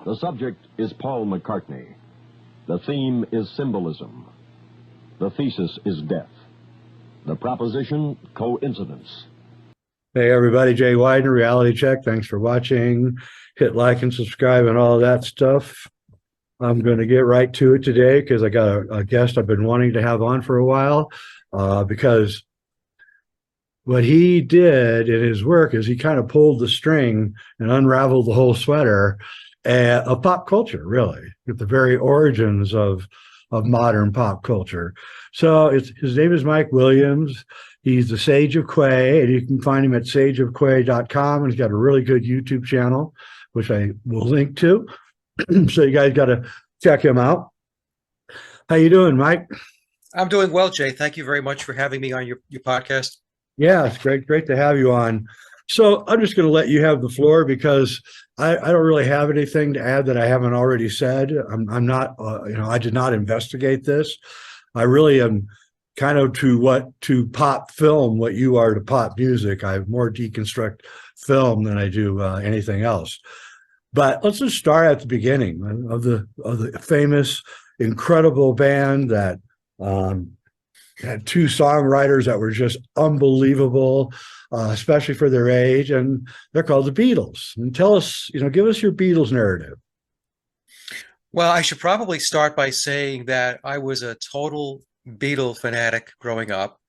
The subject is Paul McCartney. The theme is symbolism. The thesis is death. The proposition, coincidence. Hey everybody, Jay Weidner, Reality Check. Thanks for watching. Hit like and subscribe and all that stuff. I'm going to get right to it today because I got a guest I've been wanting to have on for a while because what he did in his work is he kind of pulled the string and unraveled the whole sweater of pop culture, really, at the very origins of modern pop culture. So his name is Mike Williams. He's the Sage of Quay, and you can find him at sageofquay.com, and he's got a really good YouTube channel, which I will link to. So you guys got to check him out. How you doing, Mike? I'm doing well, Jay. Thank you very much for having me on your podcast. Yeah, it's great to have you on. So I'm just going to let you have the floor because I don't really have anything to add that I haven't already said. I'm not, I did not investigate this. I really am kind of to pop film what you are to pop music. I more deconstruct film than I do anything else. But let's just start at the beginning of the famous, incredible band that had two songwriters that were just unbelievable, especially for their age, and they're called the Beatles. And tell us, give us your Beatles narrative. Well, I should probably start by saying that I was a total Beatle fanatic growing up,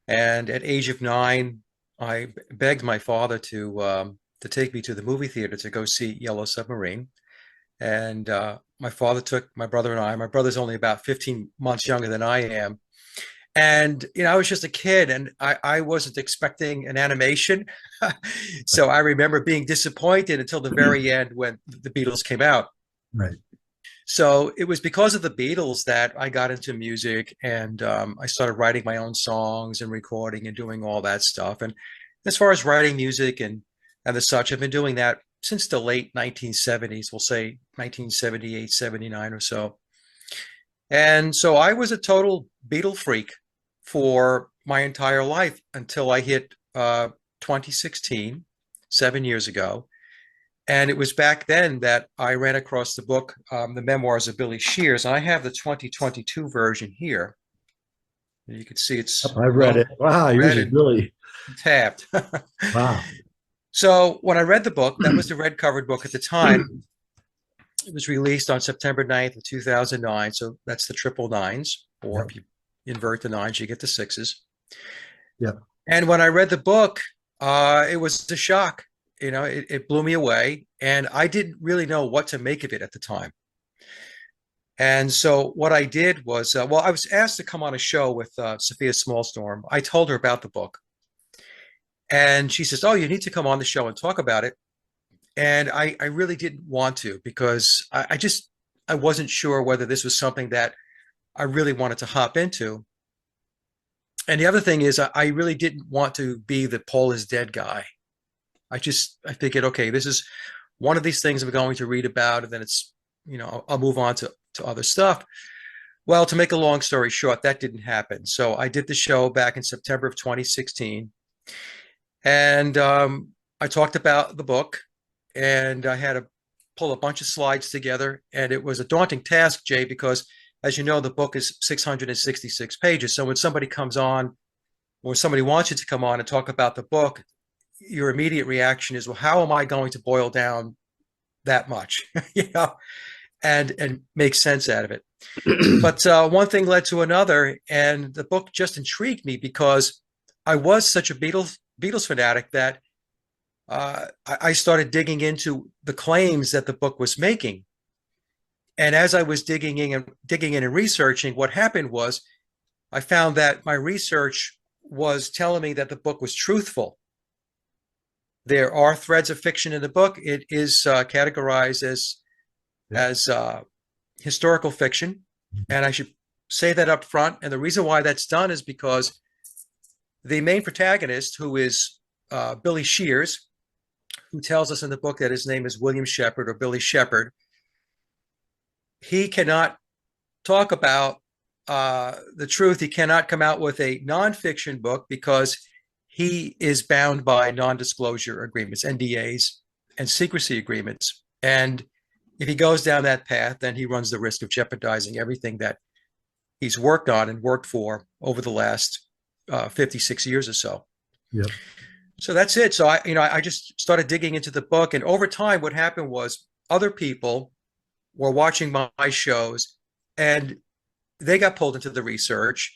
and at age of 9, I begged my father to take me to the movie theater to go see Yellow Submarine. And my father took my brother and I. My brother's only about 15 months younger than I am. And, I was just a kid and I wasn't expecting an animation. So I remember being disappointed until the very end when the Beatles came out. Right. So it was because of the Beatles that I got into music, and I started writing my own songs and recording and doing all that stuff. And as far as writing music and the such, I've been doing that since the late 1970s, we'll say 1978, 79 or so. And so I was a total Beatle freak for my entire life until I hit 2016, 7 years ago. And it was back then that I ran across the book, The Memoirs of Billy Shears. And I have the 2022 version here. You can see it's I've read it. Wow, yours is really tabbed. Wow. So when I read the book, that was the red covered book at the time. It was released on September 9th of 2009. So that's the triple nines, or if you invert the nines, you get the sixes. Yeah. And when I read the book, it was a shock. It blew me away, and I didn't really know what to make of it at the time. And so what I did was, I was asked to come on a show with Sophia Smallstorm. I told her about the book, and she says, "Oh, you need to come on the show and talk about it." And I really didn't want to because I wasn't sure whether this was something that I really wanted to hop into. And the other thing is I really didn't want to be the Paul is dead guy. I figured, okay, this is one of these things I'm going to read about, and then it's, I'll move on to other stuff. Well, to make a long story short, that didn't happen. So I did the show back in September of 2016. And I talked about the book, and I had to pull a bunch of slides together. And it was a daunting task, Jay, because as you know, the book is 666 pages. So when somebody comes on, or somebody wants you to come on and talk about the book, your immediate reaction is, well, how am I going to boil down that much, and make sense out of it? But one thing led to another, and the book just intrigued me because I was such a Beatles fanatic that I started digging into the claims that the book was making. And as I was digging in and researching, what happened was I found that my research was telling me that the book was truthful. There are threads of fiction in the book. It is categorized as historical fiction, and I should say that up front. And the reason why that's done is because the main protagonist, who is Billy Shears, who tells us in the book that his name is William Shepard, or Billy Shepard, he cannot talk about the truth. He cannot come out with a nonfiction book because he is bound by non-disclosure agreements, NDAs, and secrecy agreements. And if he goes down that path, then he runs the risk of jeopardizing everything that he's worked on and worked for over the last 56 years or so. Yep. So that's it. So I just started digging into the book, and over time, what happened was other people were watching my shows, and they got pulled into the research.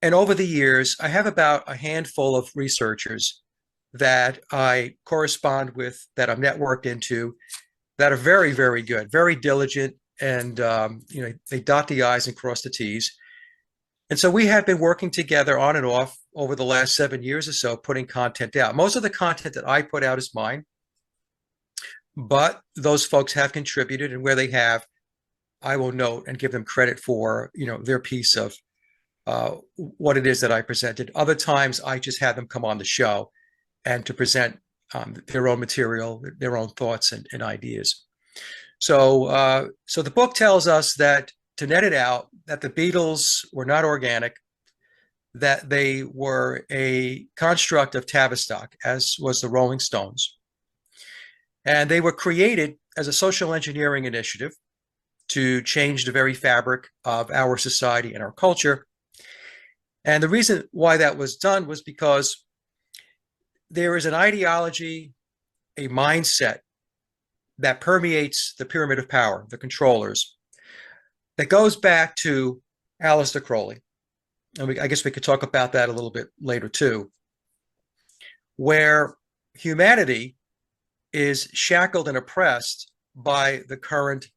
And over the years, I have about a handful of researchers that I correspond with, that I'm networked into, that are very, very good, very diligent, and they dot the I's and cross the T's. And so we have been working together on and off over the last 7 years or so, putting content out. Most of the content that I put out is mine, but those folks have contributed, and where they have, I will note and give them credit for, their piece of what it is that I presented. Other times, I just have them come on the show and to present their own material, their own thoughts and ideas. So the book tells us that, to net it out, that the Beatles were not organic, that they were a construct of Tavistock, as was the Rolling Stones. And they were created as a social engineering initiative to change the very fabric of our society and our culture. And the reason why that was done was because there is an ideology, a mindset that permeates the pyramid of power, the controllers, that goes back to Aleister Crowley. And I guess we could talk about that a little bit later too, where humanity is shackled and oppressed by the current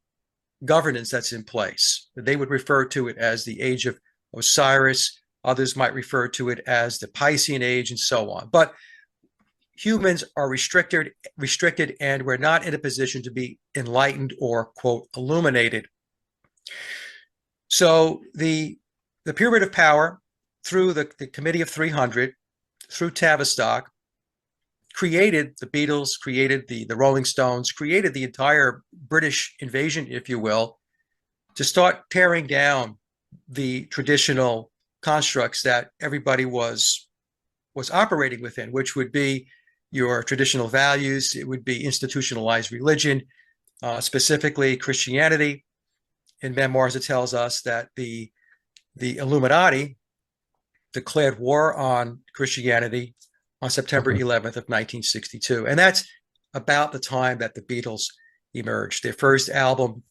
governance that's in place. They would refer to it as the age of Osiris. Others might refer to it as the Piscean age, and so on. But humans are restricted, and we're not in a position to be enlightened or, quote, illuminated. So the pyramid of power, through the Committee of 300, through Tavistock, created the Beatles, created the Rolling Stones, created the entire British invasion, if you will, to start tearing down the traditional constructs that everybody was operating within, which would be your traditional values. It would be institutionalized religion, specifically Christianity. In Memoirs, it tells us that the Illuminati declared war on Christianity on September 11th of 1962. And that's about the time that the Beatles emerged. Their first album,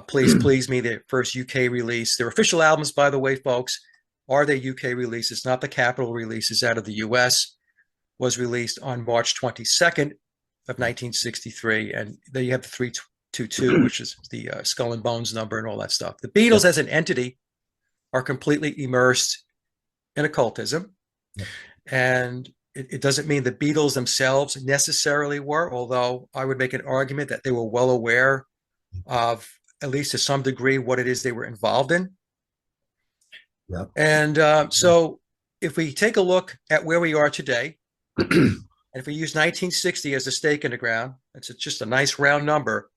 Please Please Me, their first UK release. Their official albums, by the way, folks, are their UK releases, not the Capitol releases out of the US, was released on March 22nd of 1963. And there you have the 322, which is the Skull and Bones number and all that stuff. The Beatles as an entity are completely immersed in occultism. And it doesn't mean the Beatles themselves necessarily were, although I would make an argument that they were well aware of, at least to some degree, what it is they were involved in. Yep. And so if we take a look at where we are today, and if we use 1960 as a stake in the ground, it's just a nice round number,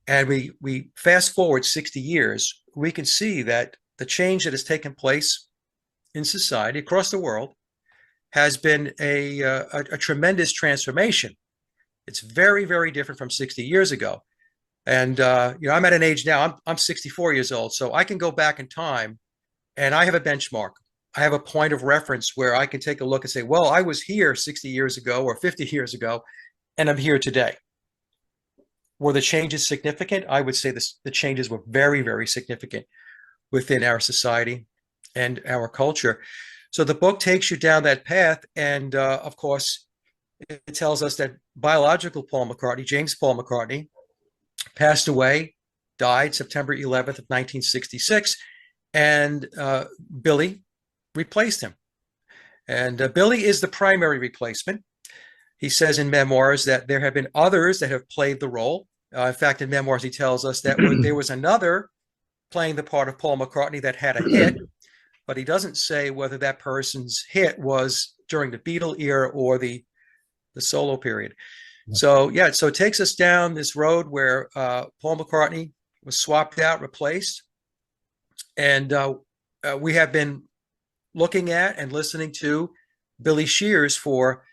and we fast forward 60 years, we can see that the change that has taken place in society across the world has been a tremendous transformation. It's very, very different from 60 years ago. And I'm at an age now, I'm 64 years old, so I can go back in time and I have a benchmark. I have a point of reference where I can take a look and say, well, I was here 60 years ago or 50 years ago, and I'm here today. Were the changes significant? I would say the changes were very, very significant within our society and our culture. So the book takes you down that path. And of course, it tells us that biological Paul McCartney, James Paul McCartney, passed away, died September 11th of 1966. And Billy replaced him. And Billy is the primary replacement. He says in Memoirs that there have been others that have played the role. In fact, in Memoirs, he tells us that there was another playing the part of Paul McCartney that had a hit, but he doesn't say whether that person's hit was during the Beatle era or the solo period. So it takes us down this road where Paul McCartney was swapped out, replaced, and we have been looking at and listening to Billy Shears for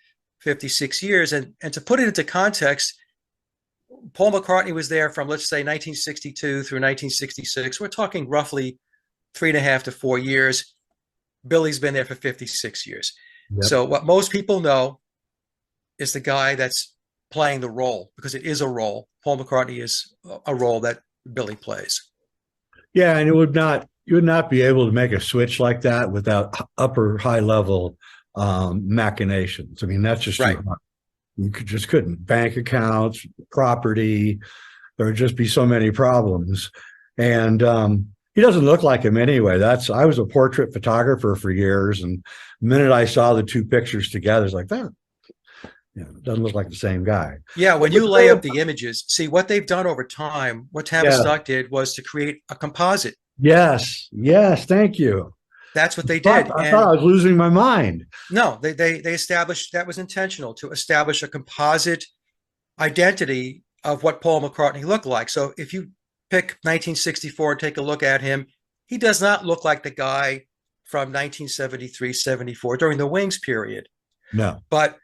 56 years. And to put it into context, Paul McCartney was there from, let's say, 1962 through 1966. We're talking roughly 3.5 to 4 years. Billy's been there for 56 years. Yep. So what most people know is the guy that's playing the role, because it is a role. Paul McCartney is a role that Billy plays. Yeah, and you would not be able to make a switch like that without upper high level machinations. I mean, that's just Right. too hard. Just couldn't. Bank accounts, property, there would just be so many problems. And he doesn't look like him anyway. I was a portrait photographer for years, and the minute I saw the two pictures together, it's like that. It doesn't look like the same guy. Yeah, when you lay up the images, see what they've done over time, what Tavistock did was to create a composite. Yes, thank you. That's what they did. I thought I was losing my mind. No, they established, that was intentional, to establish a composite identity of what Paul McCartney looked like. So if you pick 1964 and take a look at him, he does not look like the guy from 1973, 74 during the Wings period. No. But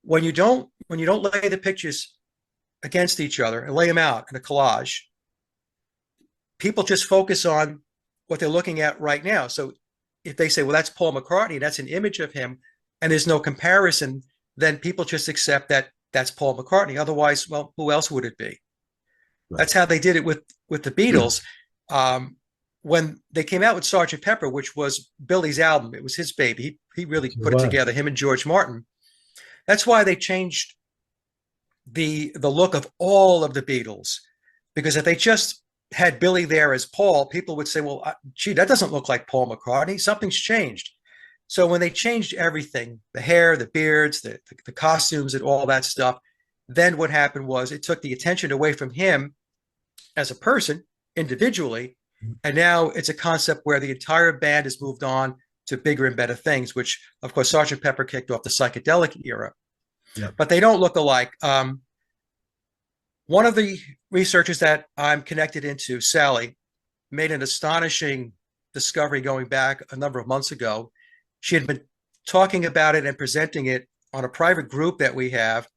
when you don't lay the pictures against each other and lay them out in a collage, people just focus on what they're looking at right now. So if they say, well, that's Paul McCartney, that's an image of him, and there's no comparison, then people just accept that that's Paul McCartney. Otherwise, well, who else would it be? Right. That's how they did it with the Beatles. When they came out with Sgt. Pepper, which was Billy's album, it was his baby. He really put it together, him and George Martin. That's why they changed the look of all of the Beatles, because if they just had Billy there as Paul, people would say, well, gee, that doesn't look like Paul McCartney. Something's changed. So when they changed everything, the hair, the beards, the costumes, and all that stuff, then what happened was it took the attention away from him as a person individually. And now it's a concept where the entire band has moved on to bigger and better things, which, of course, Sgt. Pepper kicked off the psychedelic era. Yeah. But they don't look alike. One of the researchers that I'm connected into, Sally, made an astonishing discovery going back a number of months ago. She had been talking about it and presenting it on a private group that we have.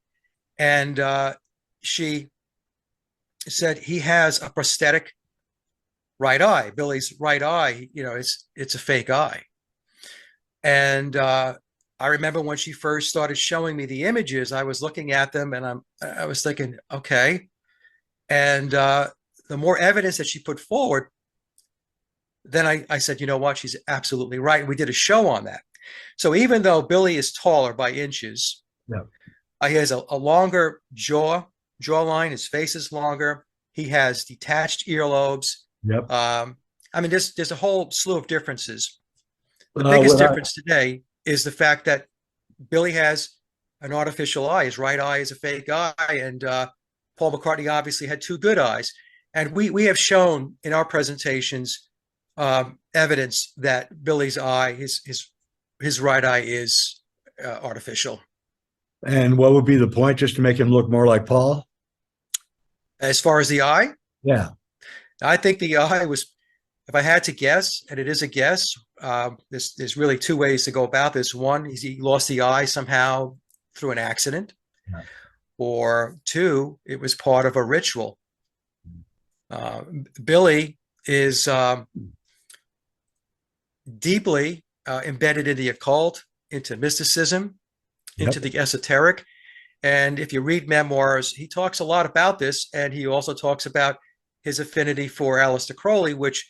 And she said he has a prosthetic right eye. Billy's right eye, it's a fake eye. And I remember when she first started showing me the images, I was looking at them and I was thinking, okay. And the more evidence that she put forward, then I said, you know what, she's absolutely right. We did a show on that. So even though Billy is taller by inches, he has a longer jawline, his face is longer. He has detached earlobes. Yep. I mean, there's a whole slew of differences. The biggest difference today is the fact that Billy has an artificial eye. His right eye is a fake eye, and Paul McCartney obviously had two good eyes. And we have shown in our presentations evidence that Billy's eye, his right eye, is artificial. And what would be the point, just to make him look more like Paul? As far as the eye? Yeah. I think the eye was, if I had to guess, and it is a guess, there's really two ways to go about this. One is he lost the eye somehow through an accident, or two, it was part of a ritual. Billy is deeply embedded in the occult, into mysticism, into the esoteric. And if you read memoirs, he talks a lot about this, and he also talks about his affinity for Aleister Crowley, which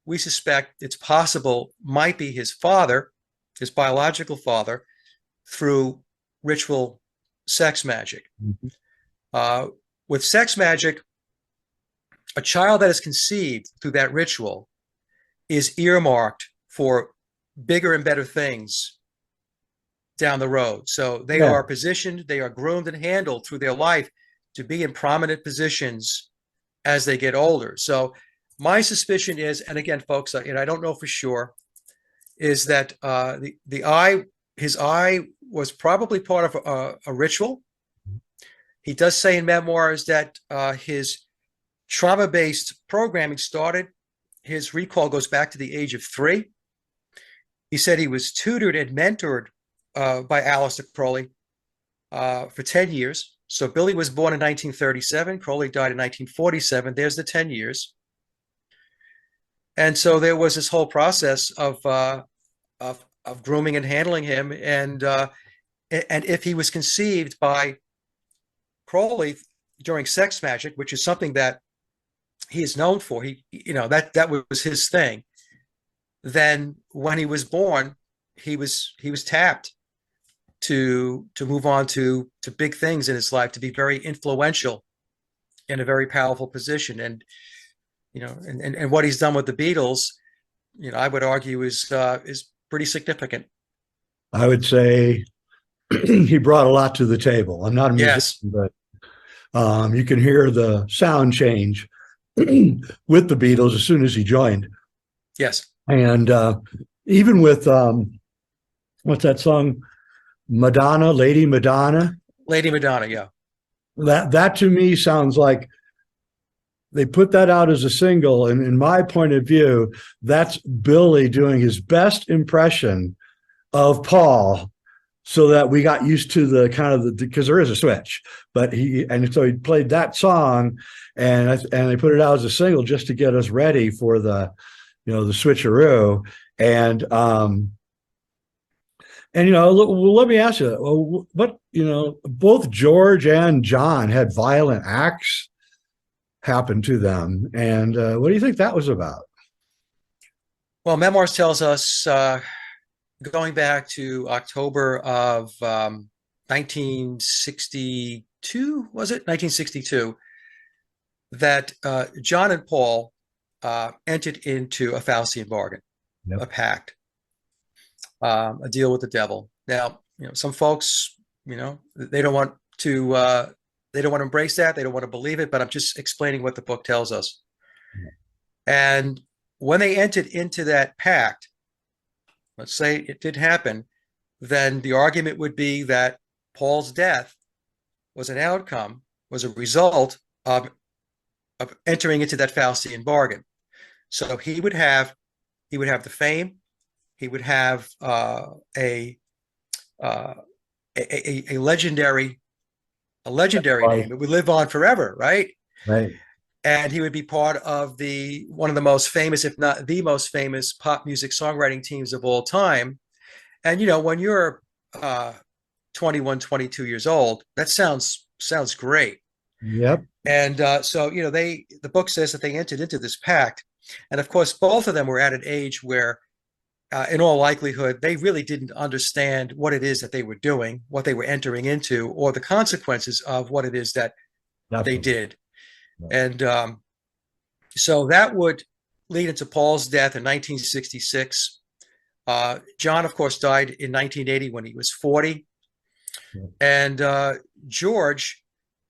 we suspect it's possible might be his father, his biological father, through ritual sex magic. With sex magic, a child that is conceived through that ritual is earmarked for bigger and better things down the road. So they are positioned, they are groomed and handled through their life to be in prominent positions as they get older. So my suspicion is, and again, folks, I don't know for sure, is that his eye was probably part of a ritual. He does say in memoirs that his trauma-based programming started. His recall goes back to the age of 3. He said he was tutored and mentored by Aleister Crowley for 10 years. So Billy was born in 1937. Crowley died in 1947. There's the 10 years. And so there was this whole process of grooming and handling him, and if he was conceived by Crowley during sex magic, which is something that he is known for, that was his thing. Then when he was born, he was tapped to move on to big things in his life, to be very influential in a very powerful position. And and what he's done with the Beatles, I would argue is pretty significant. I would say he brought a lot to the table. I'm not a musician, but you can hear the sound change with the Beatles as soon as he joined. Yes. And even with what's that song? Madonna, Lady Madonna. Lady Madonna, yeah. That to me sounds like they put that out as a single, and in my point of view, that's Billy doing his best impression of Paul, so that we got used to the kind of because there is a switch, but so he played that song, and they put it out as a single just to get us ready for the the switcheroo, and let me ask you, what both George and John had violent acts happen to them, and what do you think that was about? Well, Memoirs tells us, going back to October of 1962, was it 1962, that John and Paul entered into a Faustian bargain, a pact, a deal with the devil. Now, some folks, they don't want to embrace that. They don't want to believe it, but I'm just explaining what the book tells us. And when they entered into that pact, let's say it did happen, then the argument would be that Paul's death was an outcome, was a result of entering into that Faustian bargain. So he would have the fame, he would have a legendary name. It would live on forever, right? Right. And he would be part of one of the most famous, if not the most famous, pop music songwriting teams of all time. And when you're 21, 22 years old, that sounds great. Yep. And so the book says that they entered into this pact, and of course both of them were at an age where, in all likelihood, they really didn't understand what it is that they were doing, what they were entering into, or the consequences of what it is that they did. And so that would lead into Paul's death in 1966. John, of course, died in 1980 when he was 40. And George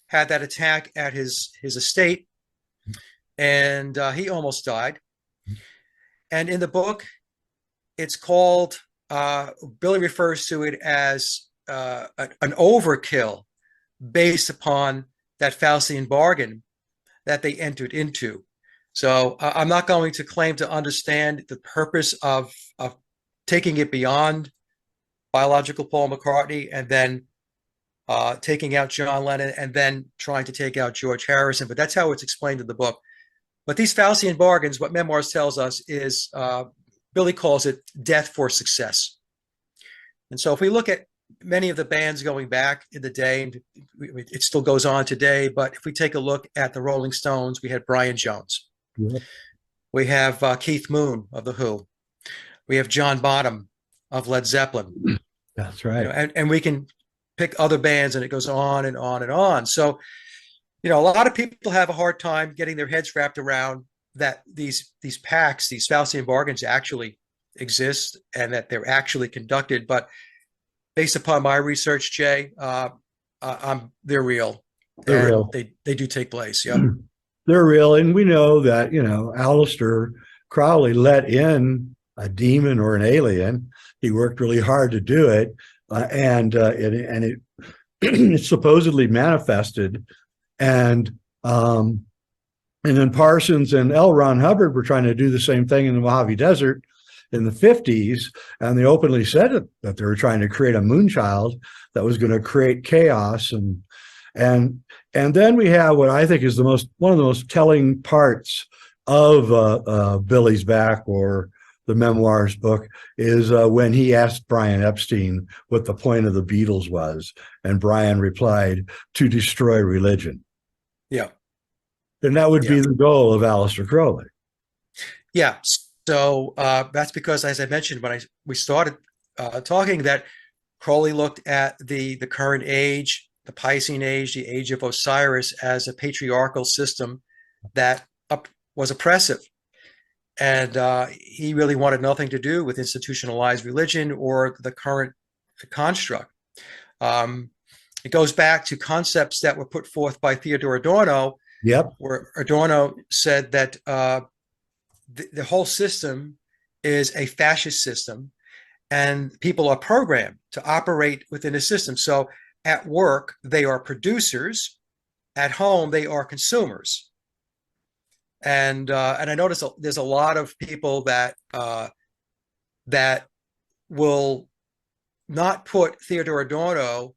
had that attack at his estate, and he almost died. And in the book, it's called, Billy refers to it as an overkill based upon that Faustian bargain that they entered into. So I'm not going to claim to understand the purpose of taking it beyond biological Paul McCartney and then taking out John Lennon and then trying to take out George Harrison, but that's how it's explained in the book. But these Faustian bargains, what Memoirs tells us is, Billy calls it death for success. And so if we look at many of the bands going back in the day, and it still goes on today, but if we take a look at the Rolling Stones, we had Brian Jones. We have Keith Moon of The Who. We have John Bonham of Led Zeppelin. That's right. And we can pick other bands, and it goes on and on and on. So, a lot of people have a hard time getting their heads wrapped around that these pacts, these Faustian bargains actually exist and that they're actually conducted. But based upon my research, Jay, they're real. They're real. They do take place. Yeah. They're real. And we know that, Aleister Crowley let in a demon or an alien. He worked really hard to do it. And it it's supposedly manifested. And then Parsons and L. Ron Hubbard were trying to do the same thing in the Mojave Desert in the 50s, and they openly said that they were trying to create a moonchild that was going to create chaos And then we have what I think is one of the most telling parts of Billy's Back, or the memoirs book, is when he asked Brian Epstein what the point of the Beatles was, and Brian replied, "To destroy religion." Yeah. And that would be the goal of Aleister Crowley. Yeah. So that's because, as I mentioned when we started talking, that Crowley looked at the current age, the Piscean age, the age of Osiris, as a patriarchal system that was oppressive. And he really wanted nothing to do with institutionalized religion or the current construct. It goes back to concepts that were put forth by Theodor Adorno, where Adorno said that the whole system is a fascist system, and people are programmed to operate within a system. So at work, they are producers. At home, they are consumers. And I notice there's a lot of people that will not put Theodor Adorno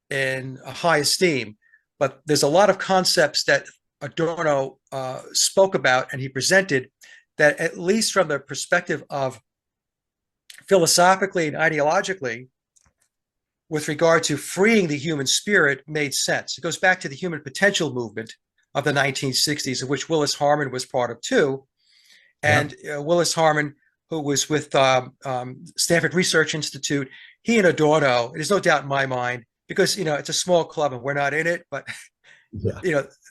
in a high esteem, but there's a lot of concepts that Adorno spoke about and he presented that, at least from the perspective of philosophically and ideologically, with regard to freeing the human spirit, made sense. It goes back to the human potential movement of the 1960s, of which Willis Harman was part of too. And Willis Harman, who was with Stanford Research Institute, he and Adorno, there's no doubt in my mind, because it's a small club and we're not in it, but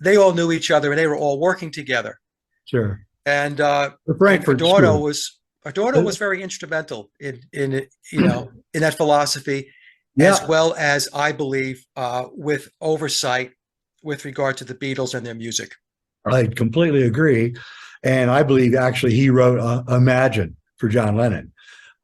they all knew each other and they were all working together. Sure. And Adorno was very instrumental in that philosophy, as well as, I believe, with oversight with regard to the Beatles and their music. I completely agree. And I believe actually he wrote Imagine for John Lennon.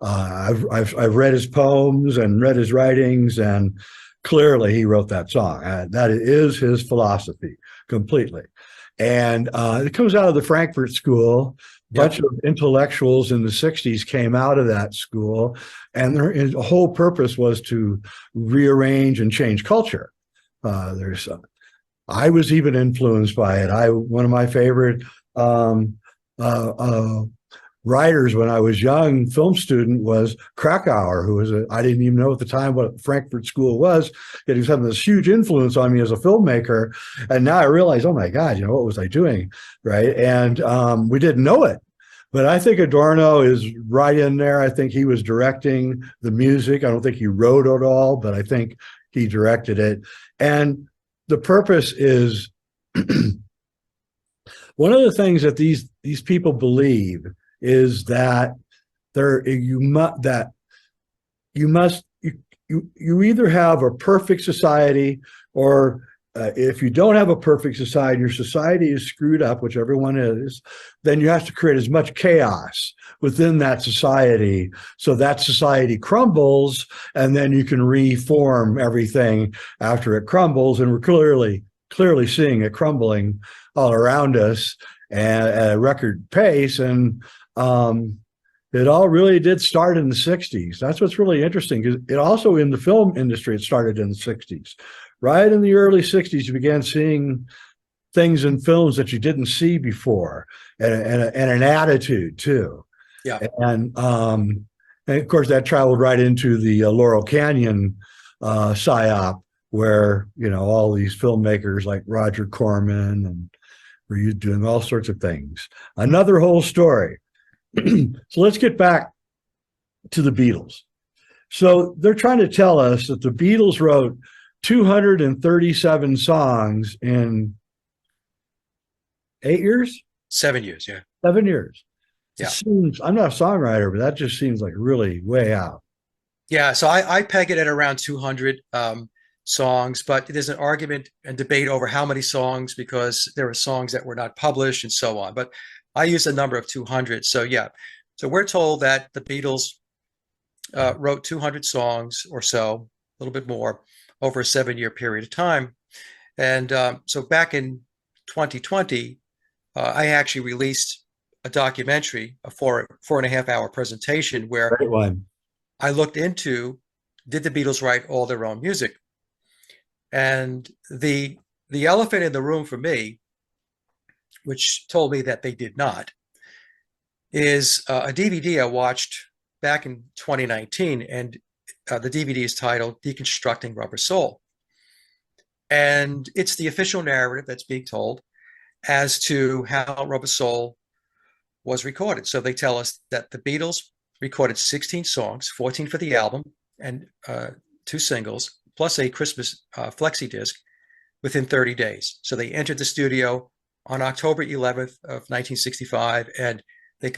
I've read his poems and read his writings, and clearly he wrote that song. That is his philosophy completely. And it comes out of the Frankfurt School. A bunch of intellectuals in the 60s came out of that school, and their whole purpose was to rearrange and change culture. I was even influenced by it. One of my favorite writers when I was young, film student, was Krakauer, who was I didn't even know at the time what Frankfurt School was. Yet he was having this huge influence on me as a filmmaker. And now I realize, oh my God, what was I doing? Right. And we didn't know it. But I think Adorno is right in there. I think he was directing the music. I don't think he wrote it all, but I think he directed it. And the purpose is one of the things that these people believe is that you either have a perfect society, or if you don't have a perfect society, your society is screwed up, which everyone is, then you have to create as much chaos within that society so that society crumbles, and then you can reform everything after it crumbles. And we're clearly seeing it crumbling all around us at a record pace. And it all really did start in the 60s. That's what's really interesting, because it also, in the film industry, it started in the 60s. Right in the early 60s, you began seeing things in films that you didn't see before, and an attitude too. Yeah. And of course that traveled right into the Laurel Canyon psyop, where all these filmmakers like Roger Corman and were doing all sorts of things. Another whole story. So let's get back to the Beatles. So they're trying to tell us that the Beatles wrote 237 songs in 8 years? 7 years, yeah. 7 years. Yeah. I'm not a songwriter, but that just seems like really way out. Yeah, so I peg it at around 200 songs, but there's an argument and debate over how many songs, because there are songs that were not published and so on. But I use the number of 200. So yeah, so we're told that the Beatles wrote 200 songs or so, a little bit more, over a 7-year period of time. And so back in 2020, I actually released a documentary, a 4.5 hour presentation, where I looked into, did the Beatles write all their own music? And the elephant in the room for me, which told me that they did not, is a DVD I watched back in 2019, and the DVD is titled Deconstructing Rubber Soul. And it's the official narrative that's being told as to how Rubber Soul was recorded. So they tell us that the Beatles recorded 16 songs, 14 for the album, and 2 singles, plus a Christmas flexi disc within 30 days. So they entered the studio on October 11th of 1965, and they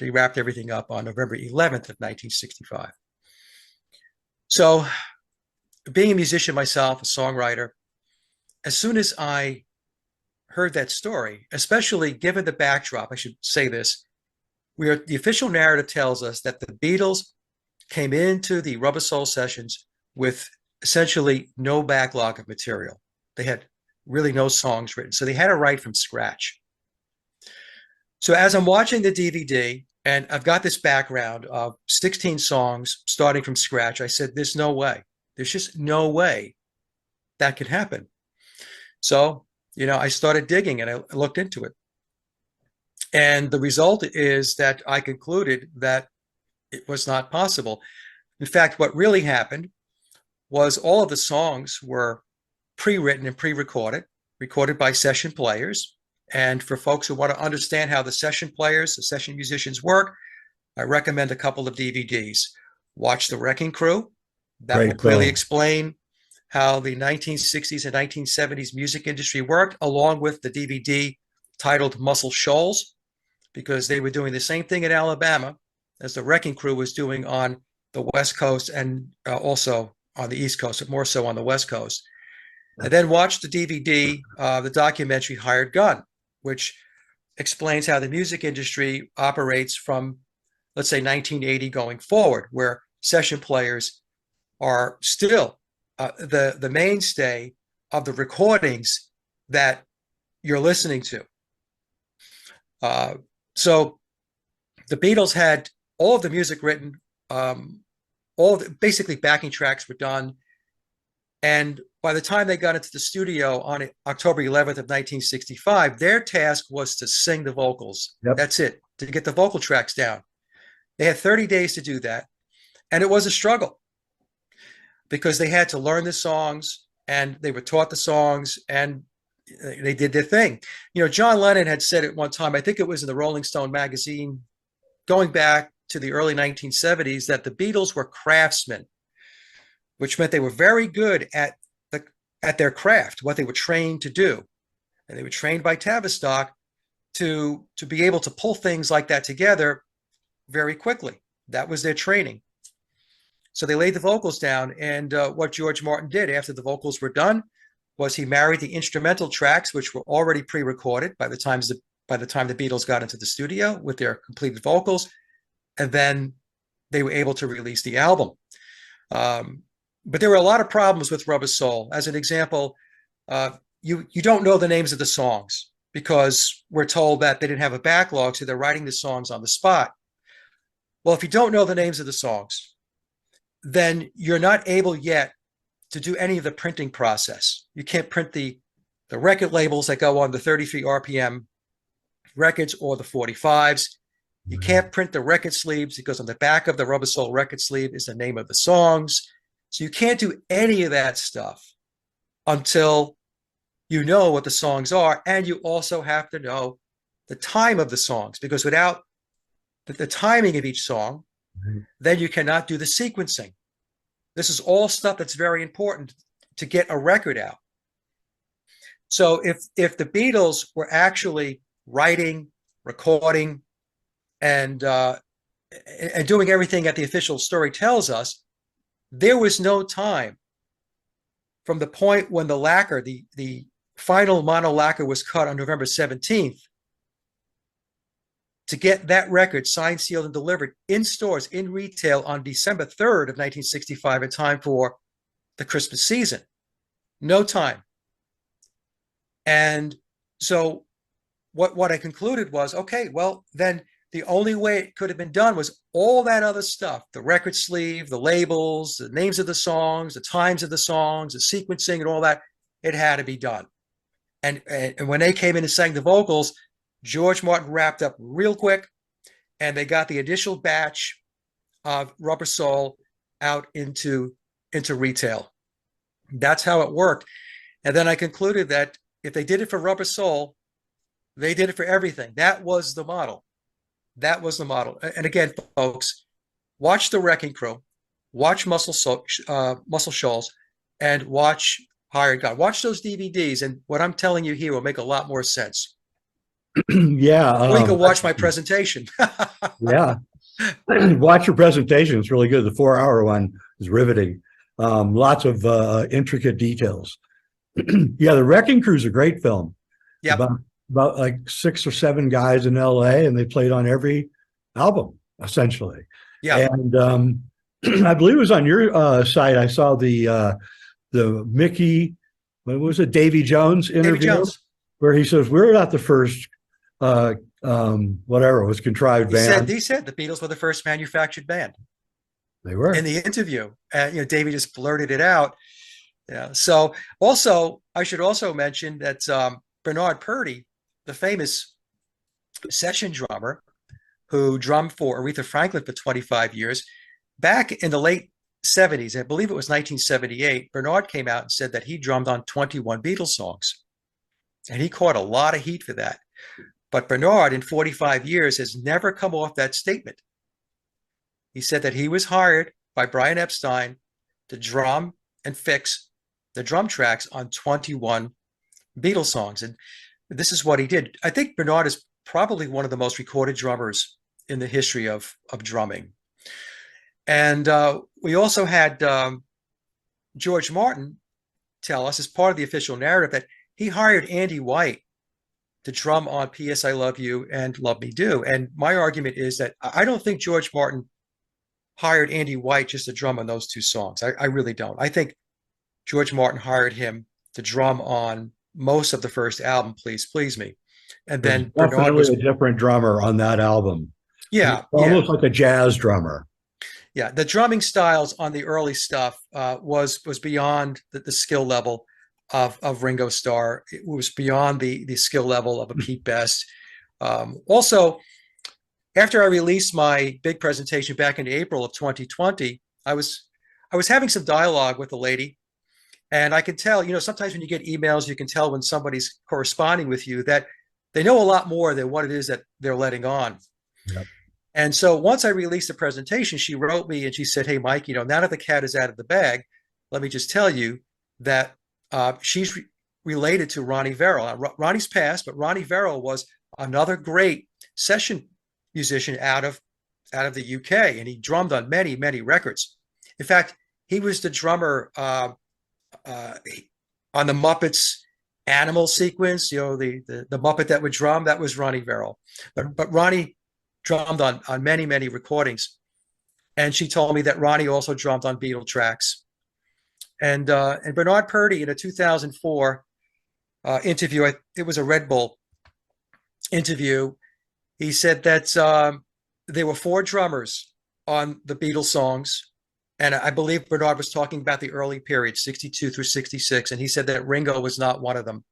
wrapped everything up on November 11th of 1965. So being a musician myself, a songwriter, as soon as I heard that story, especially given the backdrop, I should say this, the official narrative tells us that the Beatles came into the Rubber Soul sessions with essentially no backlog of material. They had really no songs written, so they had to write from scratch. So as I'm watching the DVD, and I've got this background of 16 songs starting from scratch, I said, there's no way. There's just no way that could happen. So, I started digging and I looked into it. And the result is that I concluded that it was not possible. In fact, what really happened was all of the songs were pre-written and pre-recorded, recorded by session players. And for folks who want to understand how the session musicians work, I recommend a couple of DVDs. Watch The Wrecking Crew. That will clearly explain how the 1960s and 1970s music industry worked, along with the DVD titled Muscle Shoals, because they were doing the same thing in Alabama as the Wrecking Crew was doing on the West Coast and also on the East Coast, but more so on the West Coast. And then watch the DVD, the documentary Hired Gun, which explains how the music industry operates from, let's say, 1980 going forward, where session players are still the mainstay of the recordings that you're listening to. So the Beatles had all of the music written, basically backing tracks were done. And by the time they got into the studio on October 11th of 1965, their task was to sing the vocals. Yep. That's it, to get the vocal tracks down. They had 30 days to do that. And it was a struggle because they had to learn the songs and they were taught the songs and they did their thing. John Lennon had said at one time, I think it was in the Rolling Stone magazine, going back to the early 1970s, that the Beatles were craftsmen, which meant they were very good at their craft, what they were trained to do. And they were trained by Tavistock to be able to pull things like that together very quickly. That was their training. So they laid the vocals down, and what George Martin did after the vocals were done was he married the instrumental tracks, which were already pre-recorded by the time the Beatles got into the studio with their completed vocals, and then they were able to release the album. But there were a lot of problems with Rubber Soul. As an example, you don't know the names of the songs because we're told that they didn't have a backlog, so they're writing the songs on the spot. Well, if you don't know the names of the songs, then you're not able yet to do any of the printing process. You can't print the record labels that go on the 33 RPM records or the 45s. You can't print the record sleeves because on the back of the Rubber Soul record sleeve is the name of the songs. So you can't do any of that stuff until you know what the songs are. And you also have to know the time of the songs, because without the timing of each song, then you cannot do the sequencing. This is all stuff that's very important to get a record out. So if the Beatles were actually writing, recording, and doing everything that the official story tells us, there was no time from the point when the lacquer, the final mono lacquer was cut on November 17th, to get that record signed, sealed, and delivered in stores, in retail on December 3rd of 1965 in time for the Christmas season. No time. And so what I concluded was, okay, well, then the only way it could have been done was all that other stuff, the record sleeve, the labels, the names of the songs, the times of the songs, the sequencing and all that. It had to be done. And when they came in and sang the vocals, George Martin wrapped up real quick, and they got the initial batch of Rubber Soul out into retail. That's how it worked. And then I concluded that if they did it for Rubber Soul, they did it for everything. That was the model. That was the model. And again, folks, watch The Wrecking Crew, watch Muscle Shoals, and watch Hired Gun. Watch those DVDs, and what I'm telling you here will make a lot more sense. Yeah. Or you can watch my presentation. Yeah. Watch your presentation. It's really good. The 4-hour one is riveting. Lots of intricate details. Yeah, The Wrecking Crew is a great film. Yeah. About like 6 or 7 guys in LA, and they played on every album, essentially. Yeah. And I believe it was on your site. I saw the Mickey, what was it, Davy Jones interview, Davy Jones, where he says, we're not the first whatever it was, contrived band. He said the Beatles were the first manufactured band. They were. In the interview. And Davy just blurted it out. Yeah. So also, I should also mention that Bernard Purdie, the famous session drummer who drummed for Aretha Franklin for 25 years, back in the late 70s, I believe it was 1978, Bernard came out and said that he drummed on 21 Beatles songs. And he caught a lot of heat for that. But Bernard, in 45 years, has never come off that statement. He said that he was hired by Brian Epstein to drum and fix the drum tracks on 21 Beatles songs. And this is what he did. I think Bernard is probably one of the most recorded drummers in the history of drumming. And we also had George Martin tell us, as part of the official narrative, that he hired Andy White to drum on P.S. I Love You and Love Me Do. And my argument is that I don't think George Martin hired Andy White just to drum on those 2 songs. I really don't. I think George Martin hired him to drum on most of the first album, Please Please Me. And then Bernard was a different drummer on that album. Yeah. Almost like a jazz drummer. Yeah. The drumming styles on the early stuff was beyond the skill level of Ringo Starr. It was beyond the skill level of a Pete Best. Also, after I released my big presentation back in April of 2020, I was having some dialogue with a lady, and I can tell, sometimes when you get emails, you can tell when somebody's corresponding with you that they know a lot more than what it is that they're letting on. Yep. And so once I released the presentation, she wrote me and she said, "Hey, Mike, now that the cat is out of the bag, let me just tell you that she's related to Ronnie Verrill. Ronnie's passed, but Ronnie Verrill was another great session musician out of the UK, and he drummed on many, many records. In fact, he was the drummer on the Muppets animal sequence, the Muppet that would drum, that was Ronnie Verrill. But Ronnie drummed on many, many recordings. And she told me that Ronnie also drummed on Beatle tracks. And Bernard Purdie, in a 2004 interview, it was a Red Bull interview, he said that there were 4 drummers on the Beatles songs. And I believe Bernard was talking about the early period, 62 through 66. And he said that Ringo was not one of them.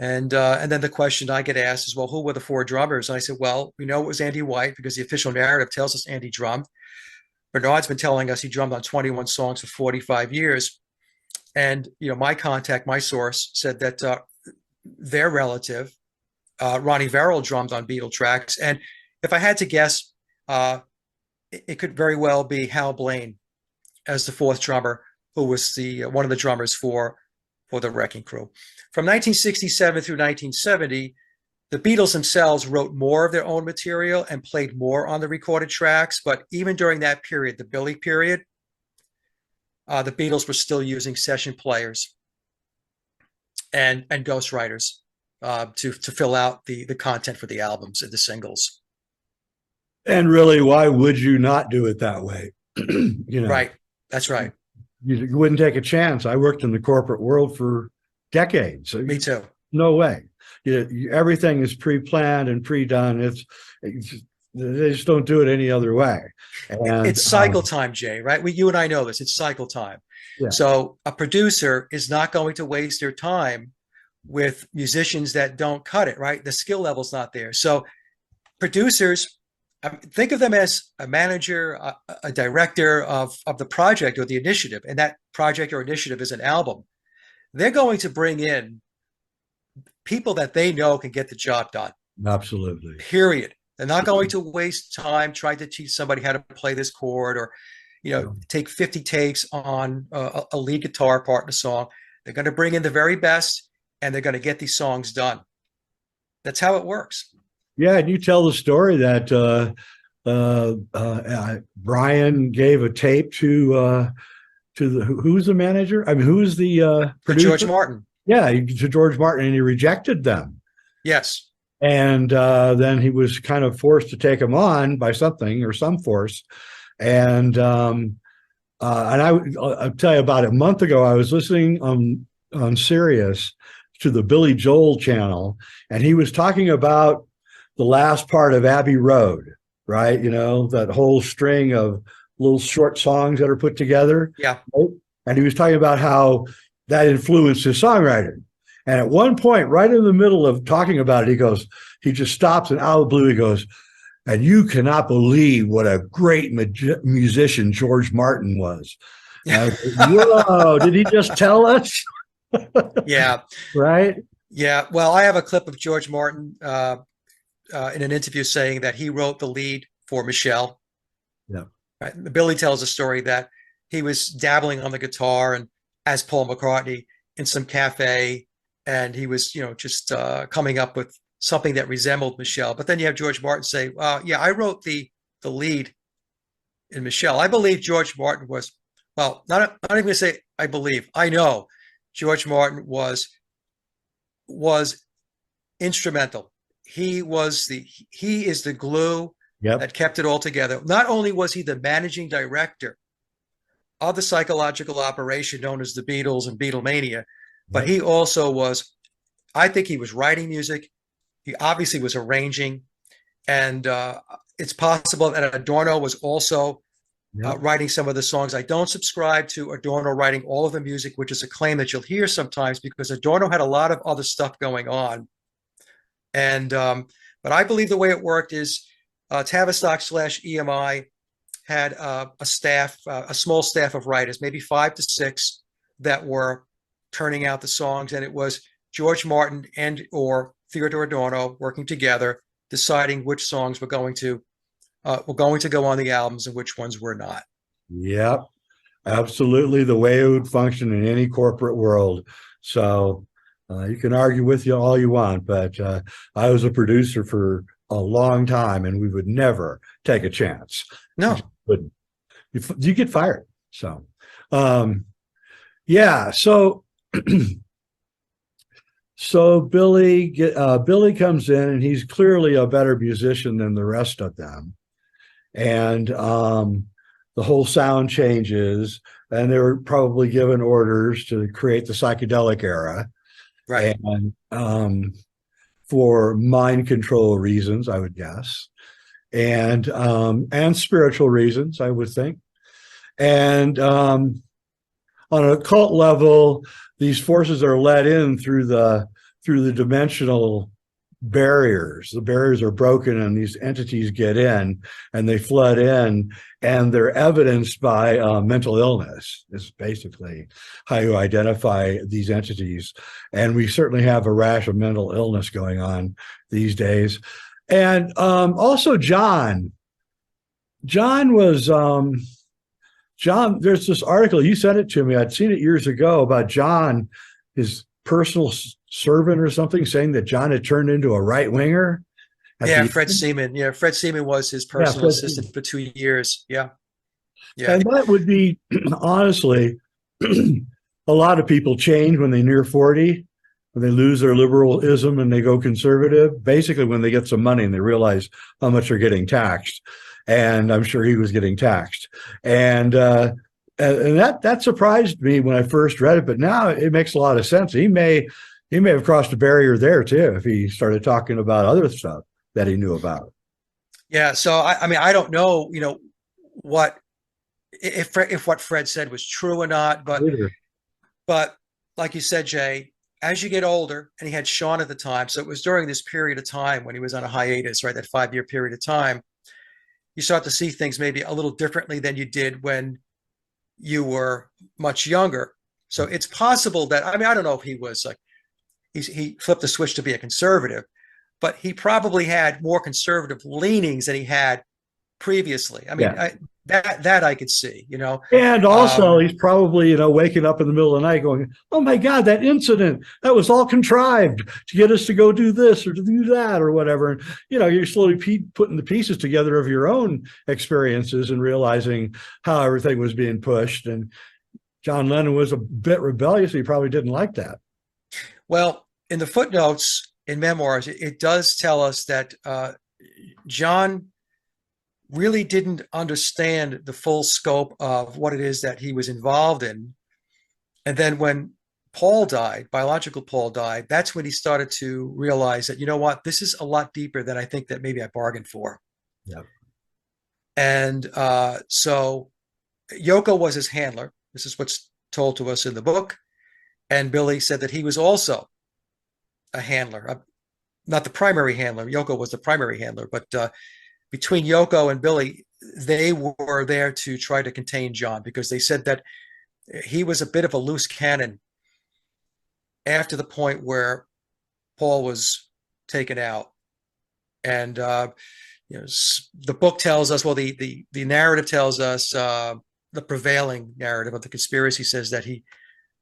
And then the question I get asked is, well, who were the 4 drummers? And I said, well, we know it was Andy White because the official narrative tells us Andy drummed. Bernard's been telling us he drummed on 21 songs for 45 years. And, my contact, my source said that their relative, Ronnie Verrill, drummed on Beatle tracks. And if I had to guess, it could very well be Hal Blaine as the 4th drummer, who was one of the drummers for the Wrecking Crew. From 1967 through 1970, the Beatles themselves wrote more of their own material and played more on the recorded tracks. But even during that period, the Billy period, the Beatles were still using session players and ghostwriters to fill out the content for the albums and the singles. And really, why would you not do it that way? Right. That's right. You wouldn't take a chance. I worked in the corporate world for decades. Me too. No way. everything is pre-planned and pre-done. They just don't do it any other way. And It's cycle time, Jay, right? You and I know this. It's cycle time. yeah. So a producer is not going to waste their time with musicians that don't cut it, right? The skill level's not there. So producers, think of them as a manager, a director of the project or the initiative, and that project or initiative is an album. They're going to bring in people that they know can get the job done. Absolutely. Period. They're not going to waste time trying to teach somebody how to play this chord or, take 50 takes on a lead guitar part in a song. They're going to bring in the very best, and they're going to get these songs done. That's how it works. Yeah, and you tell the story that Brian gave a tape to who's the manager? I mean, who's the producer? George Martin. Yeah, to George Martin, and he rejected them. Yes. And then he was kind of forced to take them on by something or some force. And I'll tell you about it. A month ago, I was listening on Sirius to the Billy Joel channel, and he was talking about the last part of Abbey Road, right? That whole string of little short songs that are put together. Yeah. Right? And he was talking about how that influenced his songwriting. And at one point, right in the middle of talking about it, he just stops, and out of the blue, he goes, and you cannot believe what a great musician George Martin was. Whoa, did he just tell us? Yeah. Right? Yeah. Well, I have a clip of George Martin in an interview saying that he wrote the lead for Michelle. Yeah. Right? Billy tells a story that he was dabbling on the guitar and as Paul McCartney in some cafe, and he was, just coming up with something that resembled Michelle. But then you have George Martin say, yeah, I wrote the lead in Michelle. I believe George Martin was, well, not even going to say I believe, I know George Martin was instrumental. He is the glue that kept it all together. Not only was he the managing director of the psychological operation known as the Beatles and Beatlemania, but he also was, I think he was writing music. He obviously was arranging, and it's possible that Adorno was also writing some of the songs. I don't subscribe to Adorno writing all of the music, which is a claim that you'll hear sometimes, because Adorno had a lot of other stuff going on. And but I believe the way it worked is Tavistock/EMI had a staff, a small staff of writers, maybe 5 to 6, that were turning out the songs, and it was George Martin and or Theodore Adorno working together, deciding which songs were going to go on the albums and which ones were not. Yep, absolutely the way it would function in any corporate world. So you can argue with you all you want, but I was a producer for a long time, and we would never take a chance. No, you get fired. So yeah, so so Billy comes in, and he's clearly a better musician than the rest of them, and the whole sound changes, and they were probably given orders to create the psychedelic era, right? And for mind control reasons, I would guess, and spiritual reasons, I would think, and on a cult level, these forces are let in through the dimensional barriers. The barriers are broken, and these entities get in, and they flood in, and they're evidenced by mental illness. Is basically how you identify these entities. And we certainly have a rash of mental illness going on these days. And also John was John, there's this article, you sent it to me, I'd seen it years ago, about John, his personal servant or something, saying that John had turned into a right-winger. Yeah, Fred Seaman. Yeah, Fred Seaman was his personal assistant for 2 years. Yeah. Yeah. And that would be, honestly, a lot of people change when they near 40, when they lose their liberalism and they go conservative, basically when they get some money and they realize how much they're getting taxed. And I'm sure he was getting taxed. And that surprised me when I first read it, but now it makes a lot of sense. He may He may have crossed a barrier there too if he started talking about other stuff that he knew about. Yeah. So I mean, I don't know, what if what Fred said was true or not, Later. but like you said, Jay, as you get older, and he had Sean at the time, so it was during this period of time when he was on a hiatus, right? That 5 year period of time, you start to see things maybe a little differently than you did when you were much younger. So it's possible that, I mean, I don't know if he was like, he flipped the switch to be a conservative, but he probably had more conservative leanings than he had previously. I mean, Yeah. that I could see, And also, um, he's probably, waking up in the middle of the night going, oh my God, that incident, that was all contrived to get us to go do this or to do that or whatever. And, you're slowly putting the pieces together of your own experiences and realizing how everything was being pushed. And John Lennon was a bit rebellious. He probably didn't like that. well, in the footnotes in memoirs, it does tell us that John really didn't understand the full scope of what it is that he was involved in. And then when Paul died, biological Paul died, that's when he started to realize that, you know what, this is a lot deeper than I think that maybe I bargained for. Yeah. And so Yoko was his handler. This is what's told to us in the book. And Billy said that he was also a handler, not the primary handler. Yoko was the primary handler, but between Yoko and Billy, they were there to try to contain John because they said that he was a bit of a loose cannon after the point where Paul was taken out. And the book tells us, well, the narrative tells us, the prevailing narrative of the conspiracy says that he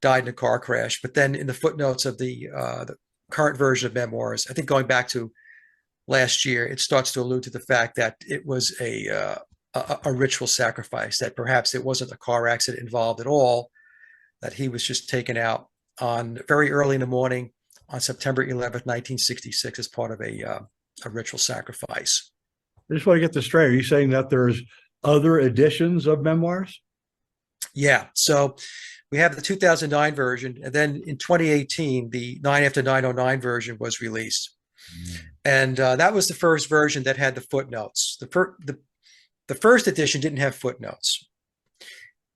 died in a car crash. But then in the footnotes of the current version of memoirs, I think going back to last year, it starts to allude to the fact that it was a ritual sacrifice, that perhaps it wasn't a car accident involved at all, that he was just taken out on very early in the morning on September 11th, 1966, as part of a ritual sacrifice. I just want to get this straight. Are you saying that there's other editions of memoirs? Yeah. So we have the 2009 version, and then in 2018, the 9 after 909 version was released. And that was the first version that had the footnotes. The first edition didn't have footnotes.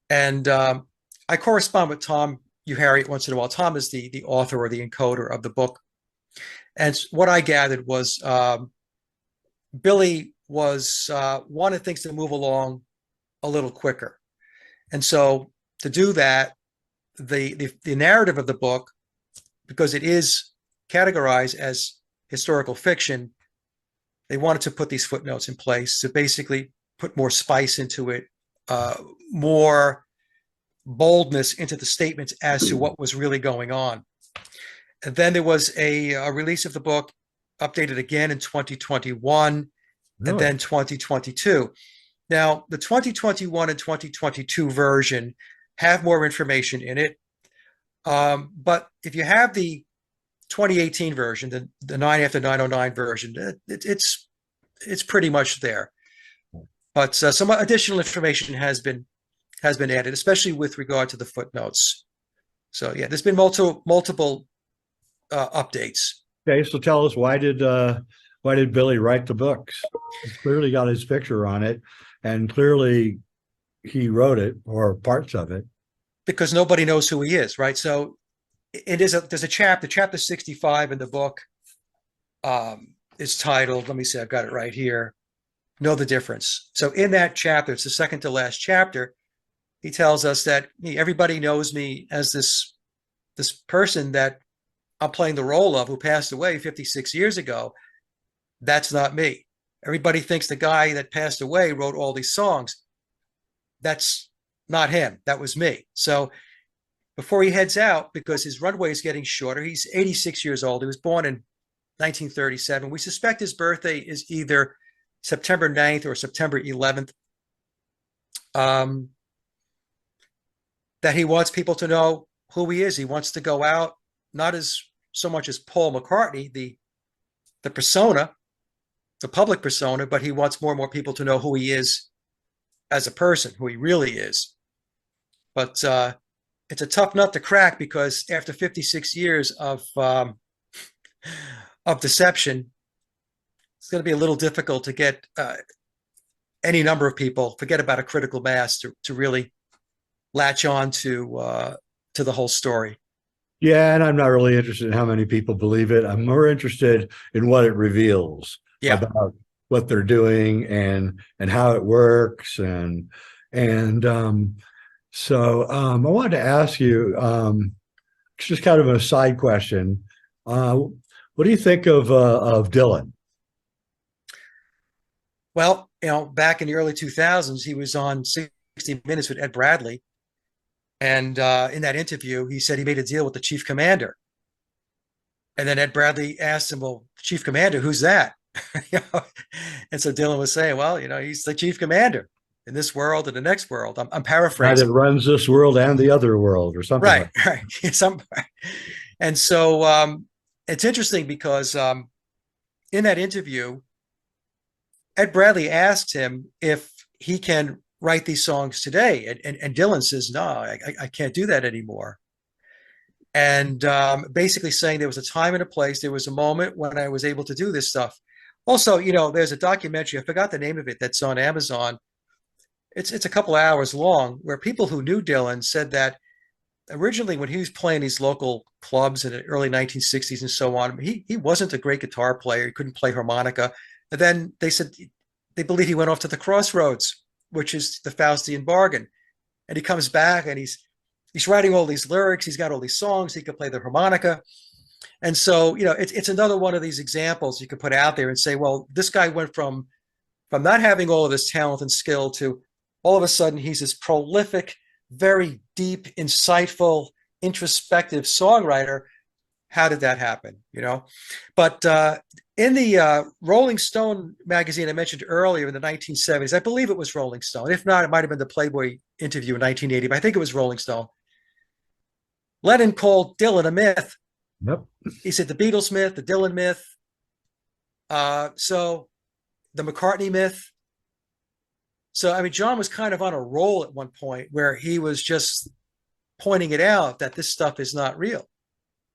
And I correspond with Tom Harriet once in a while. Tom is the author or the encoder of the book. And what I gathered was Billy was wanted things to move along a little quicker. And so to do that, the narrative of the book, because it is categorized as historical fiction, they wanted to put these footnotes in place to basically put more spice into it, more boldness into the statements as to what was really going on. And then there was a release of the book, updated again in 2021, Really? and then 2022. Now, the 2021 and 2022 version have more information in it. But if you have the 2018 version, the 9 after 909 version, it's pretty much there. But some additional information has been added, especially with regard to the footnotes. So yeah, there's been multiple updates. Okay, so tell us, why did Billy write the books? It's clearly got his picture on it, and clearly he wrote it, or parts of it. Because nobody knows who he is, right? So there's a chapter 65 in the book is titled, let me see, I've got it right here, Know the Difference. So in that chapter, it's the second to last chapter, he tells us that everybody knows me as this person that I'm playing the role of, who passed away 56 years ago. That's not me. Everybody thinks the guy that passed away wrote all these songs. That's not him. That was me. So before he heads out, because his runway is getting shorter, he's 86 years old. He was born in 1937. We suspect his birthday is either September 9th or September 11th. That he wants people to know who he is. He wants to go out, not as so much as Paul McCartney, the persona, the public persona, but he wants more and more people to know who he is as a person, who he really is. But it's a tough nut to crack, because after 56 years of deception, it's going to be a little difficult to get any number of people, forget about a critical mass, to really latch on to the whole story. Yeah, and I'm not really interested in how many people believe it. I'm more interested in what it reveals Yeah. about what they're doing and how it works and I wanted to ask you just kind of a side question. What do you think of Dylan? Well, back in the early 2000s, he was on 60 Minutes with Ed Bradley. And in that interview, he said he made a deal with the chief commander. And then Ed Bradley asked him, well, chief commander, who's that? And so Dylan was saying, well, he's the chief commander in this world and the next world. I'm That paraphrasing. runs this world and the other world, or something Right, like that. right. And so it's interesting because in that interview, Ed Bradley asked him if he can write these songs today. And Dylan says, no, I can't do that anymore. And basically saying there was a time and a place, there was a moment when I was able to do this stuff. Also, there's a documentary, I forgot the name of it, that's on Amazon. It's a couple hours long, where people who knew Dylan said that originally when he was playing these local clubs in the early 1960s and so on, he wasn't a great guitar player. He couldn't play harmonica. And then they said they believe he went off to the Crossroads, which is the Faustian bargain. And he comes back and he's writing all these lyrics. He's got all these songs. He could play the harmonica. And so, it's another one of these examples you could put out there and say, well, this guy went from not having all of this talent and skill to all of a sudden he's this prolific, very deep, insightful, introspective songwriter. How did that happen? But in the Rolling Stone magazine I mentioned earlier in the 1970s, I believe it was Rolling Stone. If not, it might have been the Playboy interview in 1980, but I think it was Rolling Stone. Lennon called Dylan a myth. Yep. He said the Beatles myth, the Dylan myth, so the McCartney myth. So, I mean, John was kind of on a roll at one point where he was just pointing it out that this stuff is not real.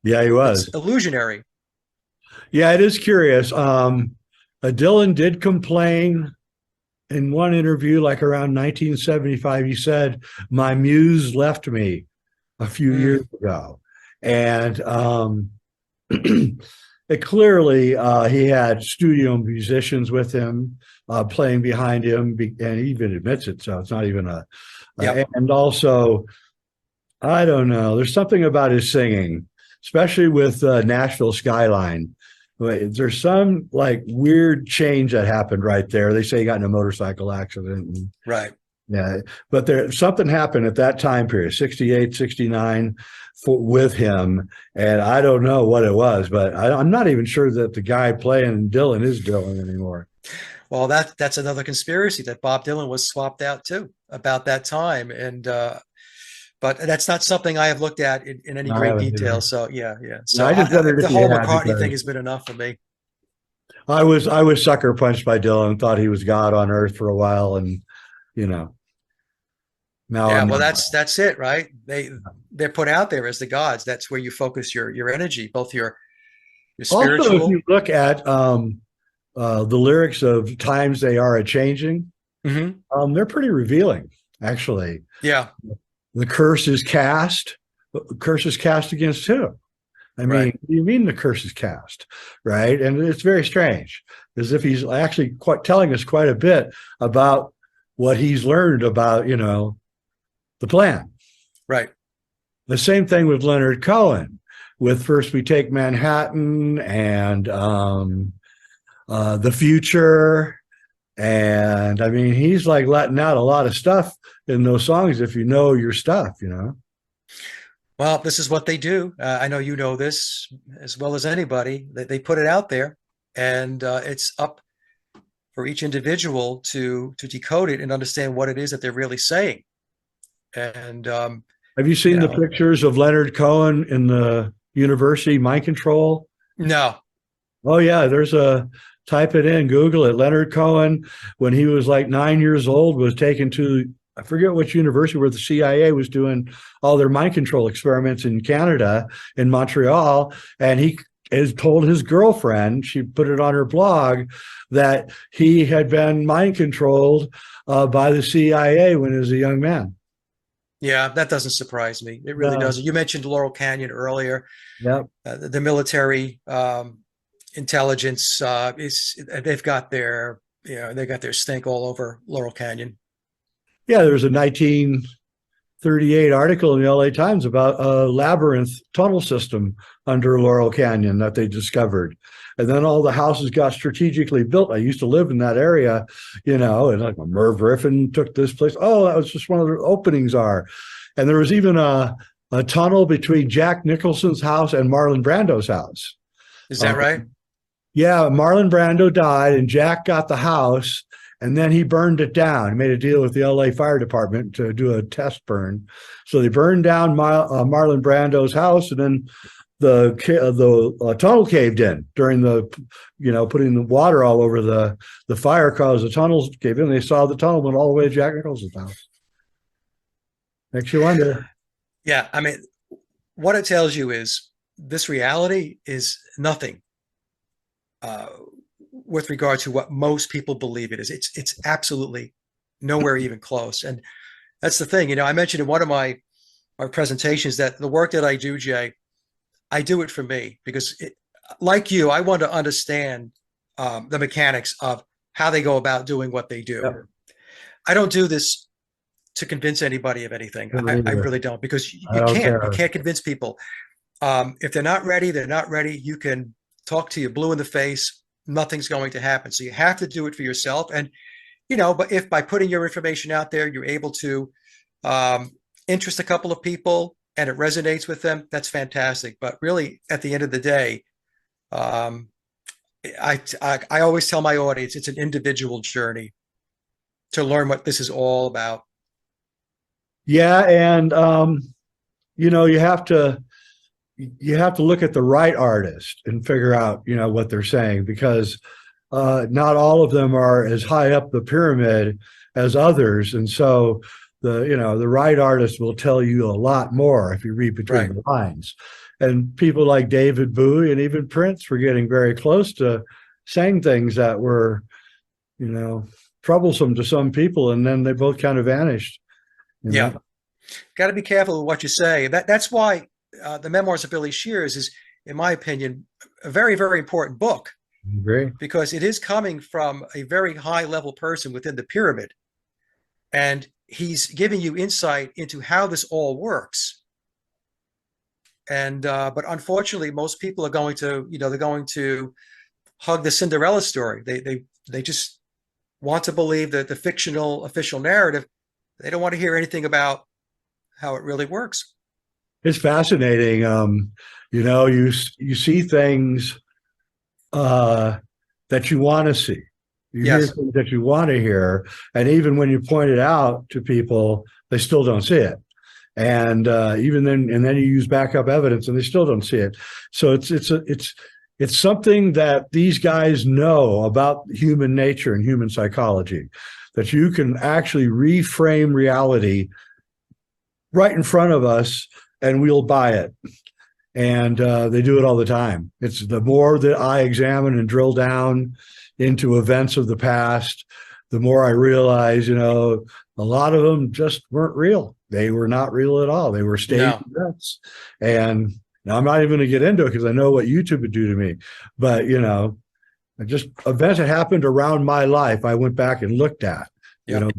Yeah, he was. It's illusionary. Yeah, it is curious. Dylan did complain in one interview, like around 1975. He said, "My muse left me a few years ago," and it clearly he had studio musicians with him playing behind him, and he even admits it. So it's not even Yep. And also, I don't know. There's something about his singing, especially with Nashville Skyline. There's some like weird change that happened right there. They say he got in a motorcycle accident. Right. Yeah, but something happened at that time period, 68, 69, with him. And I don't know what it was, but I'm not even sure that the guy playing Dylan is Dylan anymore. Well, that's another conspiracy, that Bob Dylan was swapped out too about that time. And but that's not something I have looked at in any great detail. So yeah. So no, I just wondered the if whole you had, McCartney thing has been enough for me. I was sucker punched by Dylan, thought he was God on earth for a while, and now Yeah, well, that's it, right? They're put out there as the gods. That's where you focus your energy, both your spiritual. Also, if you look at the lyrics of Times They Are a Changing, they're pretty revealing, actually. Yeah. The curse is cast. The curse is cast against who? I mean, right. What do you mean the curse is cast, right? And it's very strange, as if he's actually telling us quite a bit about what he's learned about, the plan. Right. The same thing with Leonard Cohen, with First We Take Manhattan and The Future. And I mean, he's like letting out a lot of stuff in those songs if you know your stuff, Well, this is what they do. I know you know this as well as anybody. They put it out there, and it's up for each individual to decode it and understand what it is that they're really saying. And have you seen the pictures of Leonard Cohen in the university mind control? No. Oh yeah, type it in, Google it. Leonard Cohen, when he was like 9 years old, was taken to I forget which university where the CIA was doing all their mind control experiments in Canada, in Montreal, and he has told his girlfriend, she put it on her blog, that he had been mind controlled by the CIA when he was a young man. Yeah, that doesn't surprise me. It really No. doesn't. You mentioned Laurel Canyon earlier. Yep. The military intelligence is they've got their they got their stink all over Laurel Canyon. Yeah, there was a 1938 article in the LA Times about a labyrinth tunnel system under Laurel Canyon that they discovered. And then all the houses got strategically built. I used to live in that area, and like Merv Griffin took this place. Oh, that was just one of the openings are. And there was even a tunnel between Jack Nicholson's house and Marlon Brando's house. Is that right? Yeah, Marlon Brando died and Jack got the house. And then he burned it down. He made a deal with the LA Fire Department to do a test burn. So they burned down Marlon Brando's house, and then the tunnel caved in during the, putting the water all over the fire caused the tunnels to cave in. They saw the tunnel went all the way to Jack Nicholson's house. Makes you wonder. Yeah, I mean, what it tells you is this reality is nothing with regard to what most people believe it is. It's absolutely nowhere even close. And that's the thing. I mentioned in one of my presentations that the work that I do, Jay, I do it for me because like you, I want to understand the mechanics of how they go about doing what they do. Yep. I don't do this to convince anybody of anything. I really don't, because you can't convince people. If they're not ready, they're not ready. You can talk to you blue in the face. Nothing's going to happen. So you have to do it for yourself. And, but if by putting your information out there, you're able to interest a couple of people and it resonates with them, that's fantastic. But really, at the end of the day, I always tell my audience, it's an individual journey to learn what this is all about. Yeah. And, you have to look at the right artist and figure out, what they're saying, because not all of them are as high up the pyramid as others. And so the right artist will tell you a lot more if you read between the lines. And people like David Bowie and even Prince were getting very close to saying things that were, troublesome to some people. And then they both kind of vanished. Yeah. Got to be careful with what you say. That's why the Memoirs of Billy Shears is, in my opinion, a very, very important book. I agree. Because it is coming from a very high level person within the pyramid. And he's giving you insight into how this all works. And but unfortunately, most people are going to, they're going to hug the Cinderella story. They just want to believe that the fictional official narrative. They don't want to hear anything about how it really works. It's fascinating. You see things that you want to see. You hear things that you want to hear, and even when you point it out to people, they still don't see it. And even then, and then you use backup evidence, and they still don't see it. So it's something that these guys know about human nature and human psychology, that you can actually reframe reality right in front of us, and we'll buy it. And they do it all the time. It's the more that I examine and drill down into events of the past, the more I realize, a lot of them just weren't real. They were not real at all. They were staged events. And now I'm not even going to get into it because I know what YouTube would do to me. But, just events that happened around my life, I went back and looked at,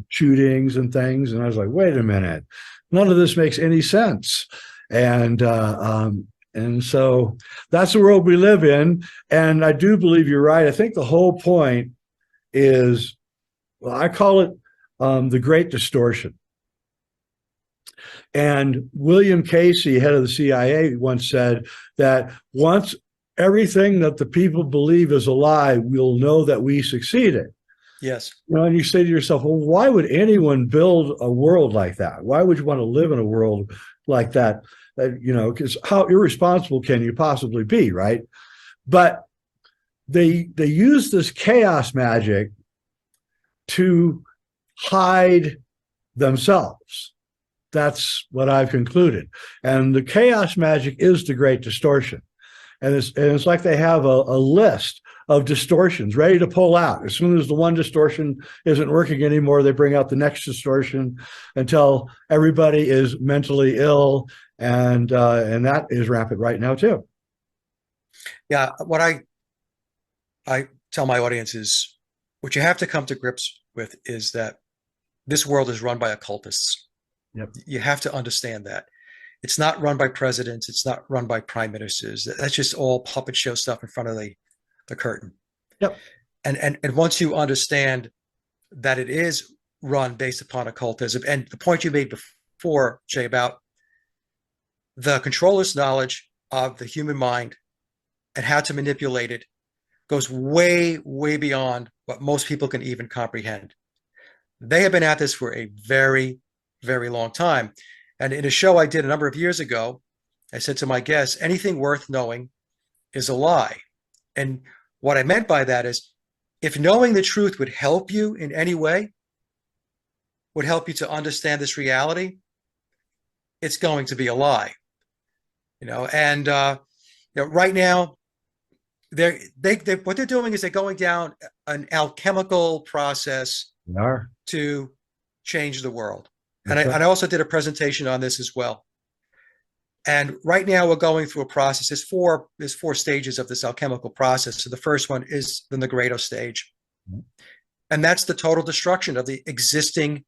shootings and things. And I was like, wait a minute, none of this makes any sense. And so that's the world we live in. And I do believe you're right. I think the whole point is, well, I call it the great distortion. And William Casey, head of the CIA, once said that once everything that the people believe is a lie, we'll know that we succeeded. Yes. And you say to yourself, well, why would anyone build a world like that? Why would you want to live in a world like that? Because how irresponsible can you possibly be, right? But they use this chaos magic to hide themselves. That's what I've concluded. And the chaos magic is the great distortion. And it's like they have a list of distortions ready to pull out. As soon as the one distortion isn't working anymore, they bring out the next distortion until everybody is mentally ill, and that is rampant right now too. Yeah, what I tell my audience is what you have to come to grips with is that this world is run by occultists. Yep. You have to understand that. It's not run by presidents. It's not run by prime ministers. That's just all puppet show stuff in front of the curtain. Yep. And once you understand that it is run based upon occultism, and the point you made before, Jay, about the controller's knowledge of the human mind and how to manipulate it goes way, way beyond what most people can even comprehend. They have been at this for a very, very long time. And in a show I did a number of years ago, I said to my guests, anything worth knowing is a lie. And what I meant by that is, if knowing the truth would help you in any way, would help you to understand this reality, it's going to be a lie. And right now, what they're doing is they're going down an alchemical process to change the world. And I also did a presentation on this as well. And right now we're going through a process. There's four stages of this alchemical process. So the first one is the Negredo stage. And that's the total destruction of the existing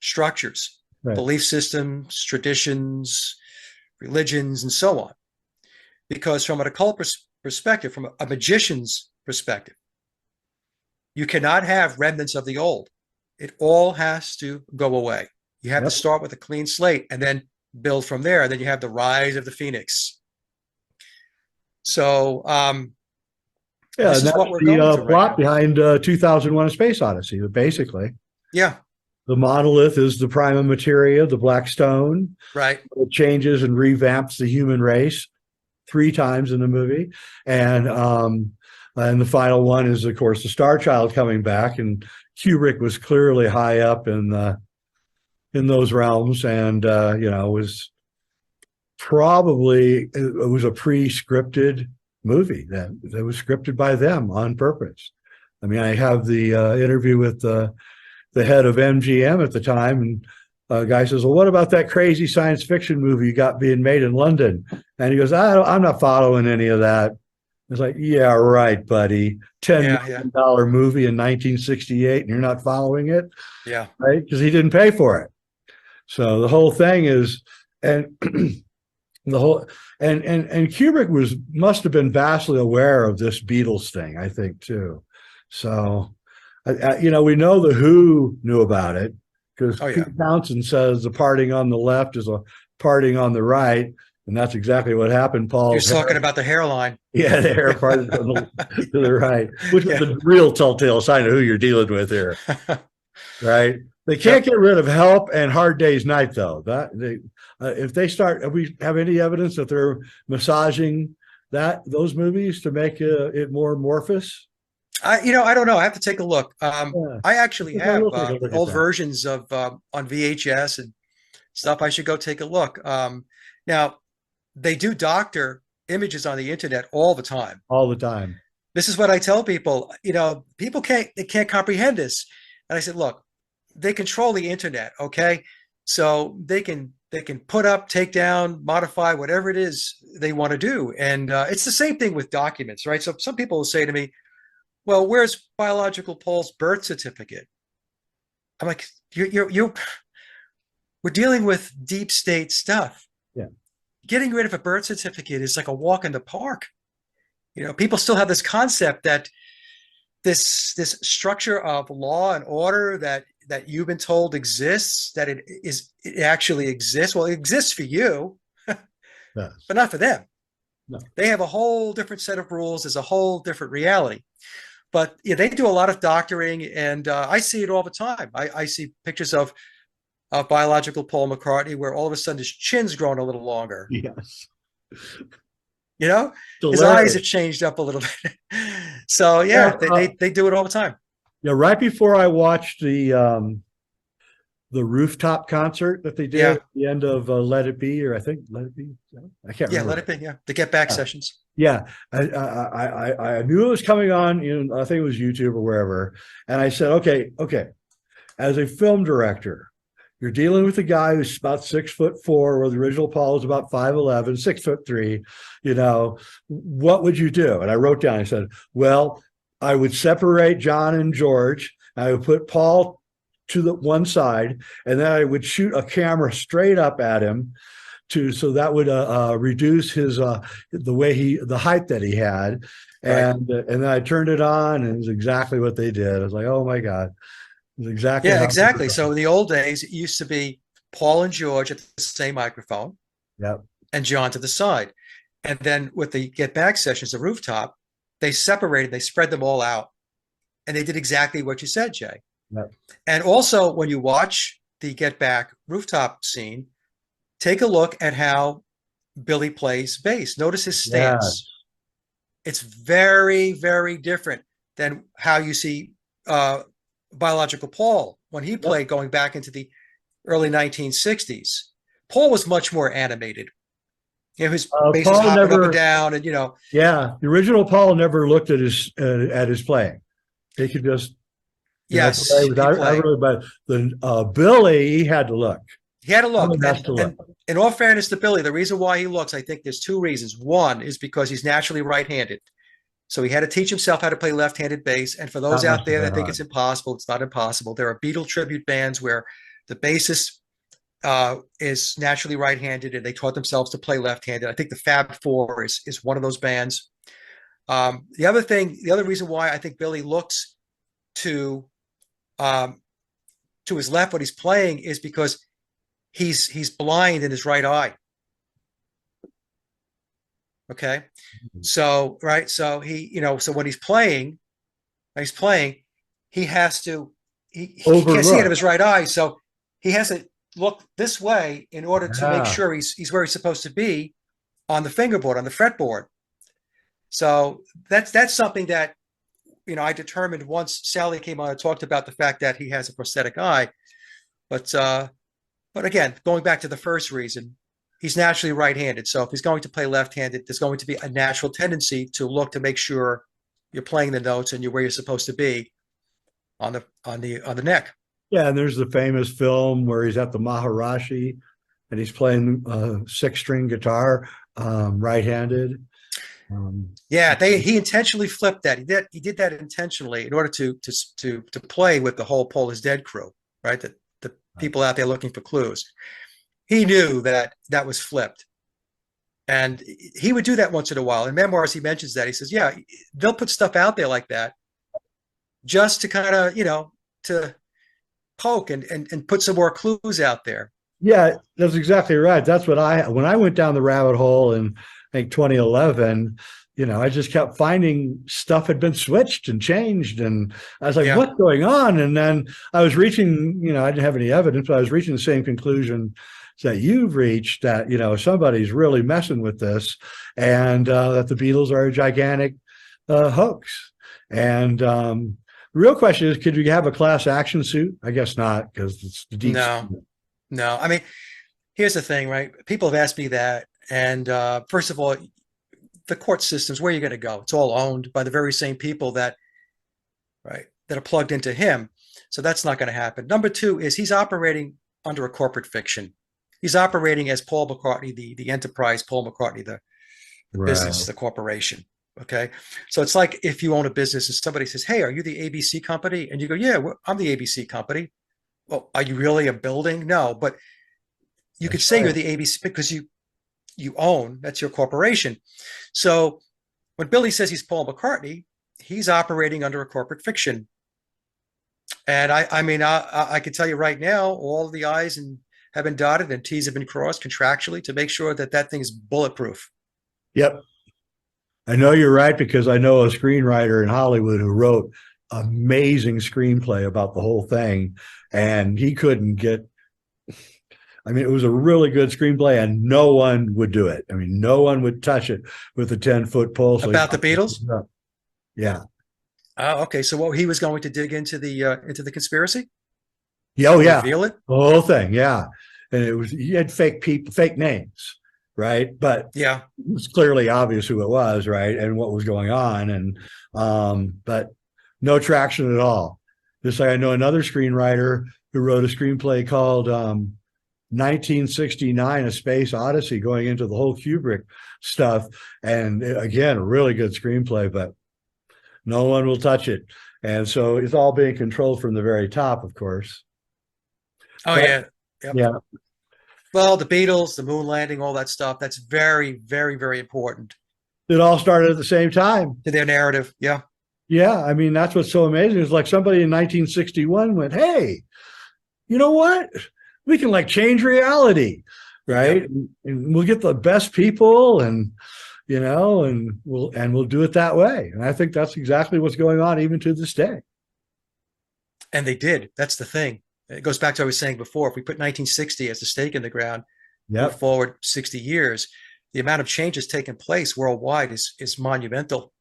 structures, belief systems, traditions, religions, and so on. Because from an occult perspective, from a magician's perspective, you cannot have remnants of the old. It all has to go away. You have to start with a clean slate and then build from there. And then you have the rise of the phoenix. So, this is what we're going through. The plot behind 2001: A Space Odyssey, basically. Yeah. The monolith is the prima materia, the black stone. Right. It changes and revamps the human race 3 times in the movie. And the final one is, of course, the Star Child coming back. And Kubrick was clearly high up in those realms, and was probably, it was a pre-scripted movie that was scripted by them on purpose. I mean, I have the interview with the head of MGM at the time, and a guy says, well, what about that crazy science fiction movie you got being made in London? And he goes, I'm not following any of that. It's like, yeah, right, buddy. $10 million movie in 1968, and you're not following it? Yeah. Right? Because he didn't pay for it. So the whole thing is, and Kubrick must have been vastly aware of this Beatles thing, I think, too. So, we know the Who knew about it, because Pete Townsend says the parting on the left is a parting on the right. And that's exactly what happened, Paul. You're talking about the hairline. Yeah, the hair part to the right, which is the real telltale sign of who you're dealing with here. Right? They can't get rid of Help and Hard Day's Night, though. If they start, if we have any evidence that they're massaging those movies to make it more amorphous? I don't know. I have to take a look. I actually have old versions of on VHS and stuff. I should go take a look. Now, they do doctor images on the internet all the time. All the time. This is what I tell people. People can't comprehend this. And I said, look, they control the internet, okay? So they can put up, take down, modify, whatever it is they want to do. And it's the same thing with documents, right? So some people will say to me, well, where's biological Paul's birth certificate? I'm like, we're dealing with deep state stuff. Yeah. Getting rid of a birth certificate is like a walk in the park. People still have this concept that this structure of law and order that you've been told exists, that it actually exists. Well, it exists for you, but not for them. No. They have a whole different set of rules. There's a whole different reality. But they do a lot of doctoring, and I see it all the time. I see pictures of biological Paul McCartney where all of a sudden his chin's grown a little longer. Yes. His eyes have changed up a little bit. So they do it all the time. Yeah, right before I watched the the rooftop concert that they did Yeah. at the end of Let It Be, or I think Let It Be. I can't Yeah, remember. let it be. Yeah. The Get Back Yeah. sessions. Yeah, I knew it was coming on. I think it was YouTube or wherever, and I said, okay. As a film director, you're dealing with a guy who's about 6'4", where the original Paul was about 5'11", 6'3". What would you do? And I wrote down. I said, well, I would separate John and George. I would put Paul to the one side, and then I would shoot a camera straight up at him so that would reduce his the height that he had, Right. and then I turned it on, and it was exactly what they did. I was like, oh my god, it was exactly Yeah, how. exactly. So in the old days, it used to be Paul and George at the same microphone Yep. and John to the side. And then with the Get Back sessions, the rooftop, they separated, they spread them all out. And they did exactly what you said, Jay. Yep. And also, when you watch the Get Back rooftop scene, take a look at how Billy plays bass. Notice his Yeah. stance. It's very, very different than how you see Biological Paul when he Yep. played going back into the early 1960s. Paul was much more animated. His bass is Paul hopping up and never. down, and Yeah, the original Paul never looked at his playing. He could just play yes, he without. played. But the Billy, he had to look. He had to look, Someone has to look. and in all fairness to Billy, the reason why he looks, I think there's two reasons. One is because he's naturally right-handed. So he had to teach himself how to play left-handed bass. And for those That out must have there been that think hard. it's impossible, it's not impossible. There are Beatle tribute bands where the bassist is naturally right-handed, and they taught themselves to play left-handed. I think the Fab Four is one of those bands. The other reason why I think Billy looks to his left when he's playing is because he's blind in his right eye. Okay. So, right. So so when he's playing, he has to, he can't see out of his right eye. So he has to look this way in order to make sure he's where he's supposed to be on the fingerboard, on the fretboard. So that's something that, I determined once Sally came on and talked about the fact that he has a prosthetic eye. But again, going back to the first reason, he's naturally right-handed. So if he's going to play left-handed, there's going to be a natural tendency to look to make sure you're playing the notes and you're where you're supposed to be on the neck. Yeah, and there's the famous film where he's at the Maharishi and he's playing six-string guitar, right-handed. He intentionally flipped that. He did that intentionally in order to play with the whole Paul is Dead crew, right? The people out there looking for clues. He knew that was flipped. And he would do that once in a while. In memoirs, he mentions that. He says, yeah, they'll put stuff out there like that just to kind of, to poke and put some more clues out there. Yeah, that's exactly right. That's what when I went down the rabbit hole in, I think, 2011, I just kept finding stuff had been switched and changed. And I was like, what's going on? And then I was reaching, I didn't have any evidence, but I was reaching the same conclusion that you've reached, that, somebody's really messing with this, and that the Beatles are a gigantic hoax. And the real question is, could you have a class action suit? I guess not, because it's the deep. No. I mean, here's the thing, right? People have asked me that. And first of all, the court systems, where are you going to go? It's all owned by the very same people that are plugged into him. So that's not going to happen. Number two is he's operating under a corporate fiction. He's operating as Paul McCartney, the enterprise, Paul McCartney, the business, the corporation. Okay. So it's like if you own a business and somebody says, hey, are you the ABC company? And you go, yeah, I'm the ABC company. Well, are you really a building? No, but you could say you're the ABC because you own, that's your corporation. So when Billy says he's Paul McCartney, he's operating under a corporate fiction. And I can tell you right now, all the I's have been dotted and T's have been crossed contractually to make sure that thing is bulletproof. Yep. I know you're right, because I know a screenwriter in Hollywood who wrote amazing screenplay about the whole thing, and he couldn't get, it was a really good screenplay and no one would do it. No one would touch it with a 10-foot pole. About the Beatles? Yeah. Okay. So he was going to dig into the conspiracy? Yeah, oh yeah, reveal it? the whole thing, yeah. And it was, you had fake people, fake names, right? But Yeah. it was clearly obvious who it was, right? And what was going on. And but no traction at all. Just like I know another screenwriter who wrote a screenplay called 1969, A Space Odyssey, going into the whole Kubrick stuff. And again, a really good screenplay, but no one will touch it. And so it's all being controlled from the very top, of course. Oh, But yeah. Yep. yeah, Well, the Beatles, the moon landing, all that stuff, that's very, very, very important it all started at the same time. to their narrative. Yeah. Yeah, I mean, that's what's so amazing. It's like somebody in 1961 went, hey, you know what? We can like change reality, right? Yep. And we'll get the best people and and we'll do it that way. And I think that's exactly what's going on even to this day. And they did. That's the thing. It goes back to what I was saying before. If we put 1960 as a stake in the ground, move Yep. forward 60 years, the amount of changes taking place worldwide is monumental.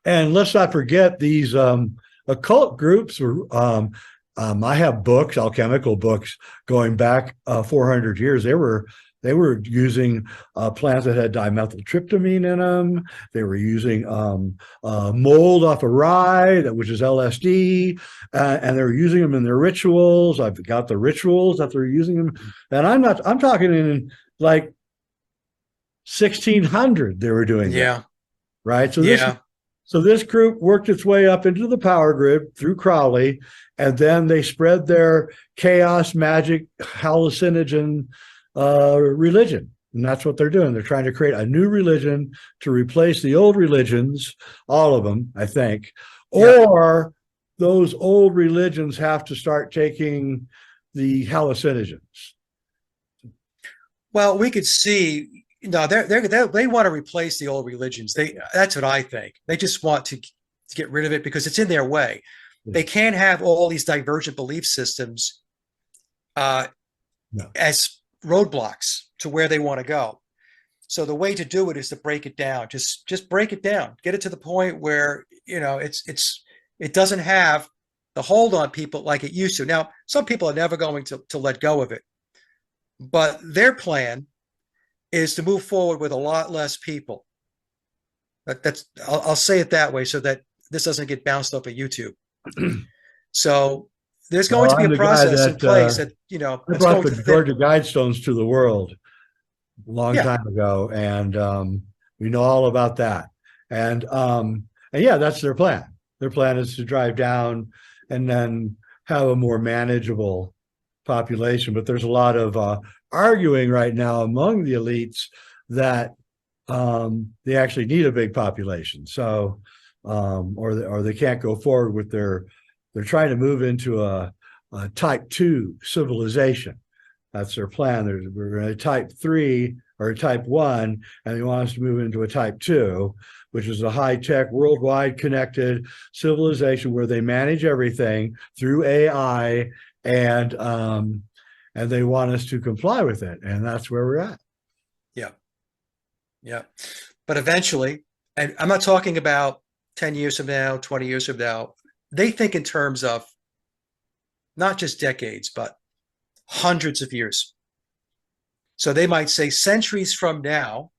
And let's not forget these occult groups were I have books, alchemical books going back 400 years. They were using plants that had dimethyltryptamine in them. They were using mold off of rye, which is LSD, and they were using them in their rituals. I've got the rituals that they're using them, and I'm talking in like 1600 they were doing Yeah. that, right? Yeah. So this group worked its way up into the power grid through Crowley, and then they spread their chaos, magic, hallucinogen religion. And that's what they're doing. They're trying to create a new religion to replace the old religions, all of them, I think. Yeah. Or those old religions have to start taking the hallucinogens. Well, we could see, they want to replace the old religions. That's what I think. They just want to get rid of it because it's in their way. Yeah. They can't have all these divergent belief systems No. as roadblocks to where they want to go. So the way to do it is to break it down. Just break it down. Get it to the point where it doesn't have the hold on people like it used to. Now, some people are never going to let go of it, but their plan is to move forward with a lot less people. I'll say it that way so that this doesn't get bounced off of YouTube. So there's going to be a process in place that I brought the Georgia Guidestones to the world a long time ago, and we know all about that. And yeah, that's their plan. Their plan is to drive down and then have a more manageable population. But there's a lot of arguing right now among the elites that they actually need a big population. So or they can't go forward with they're trying to move into a type 2 civilization. That's their plan. We're going to type 3 or a type 1, and they want us to move into a type 2, which is a high-tech, worldwide connected civilization where they manage everything through AI, and they want us to comply with it, and that's where we're at. Yeah. But eventually, and I'm not talking about 10 years from now, 20 years from now, they think in terms of not just decades, but hundreds of years. So they might say centuries from now,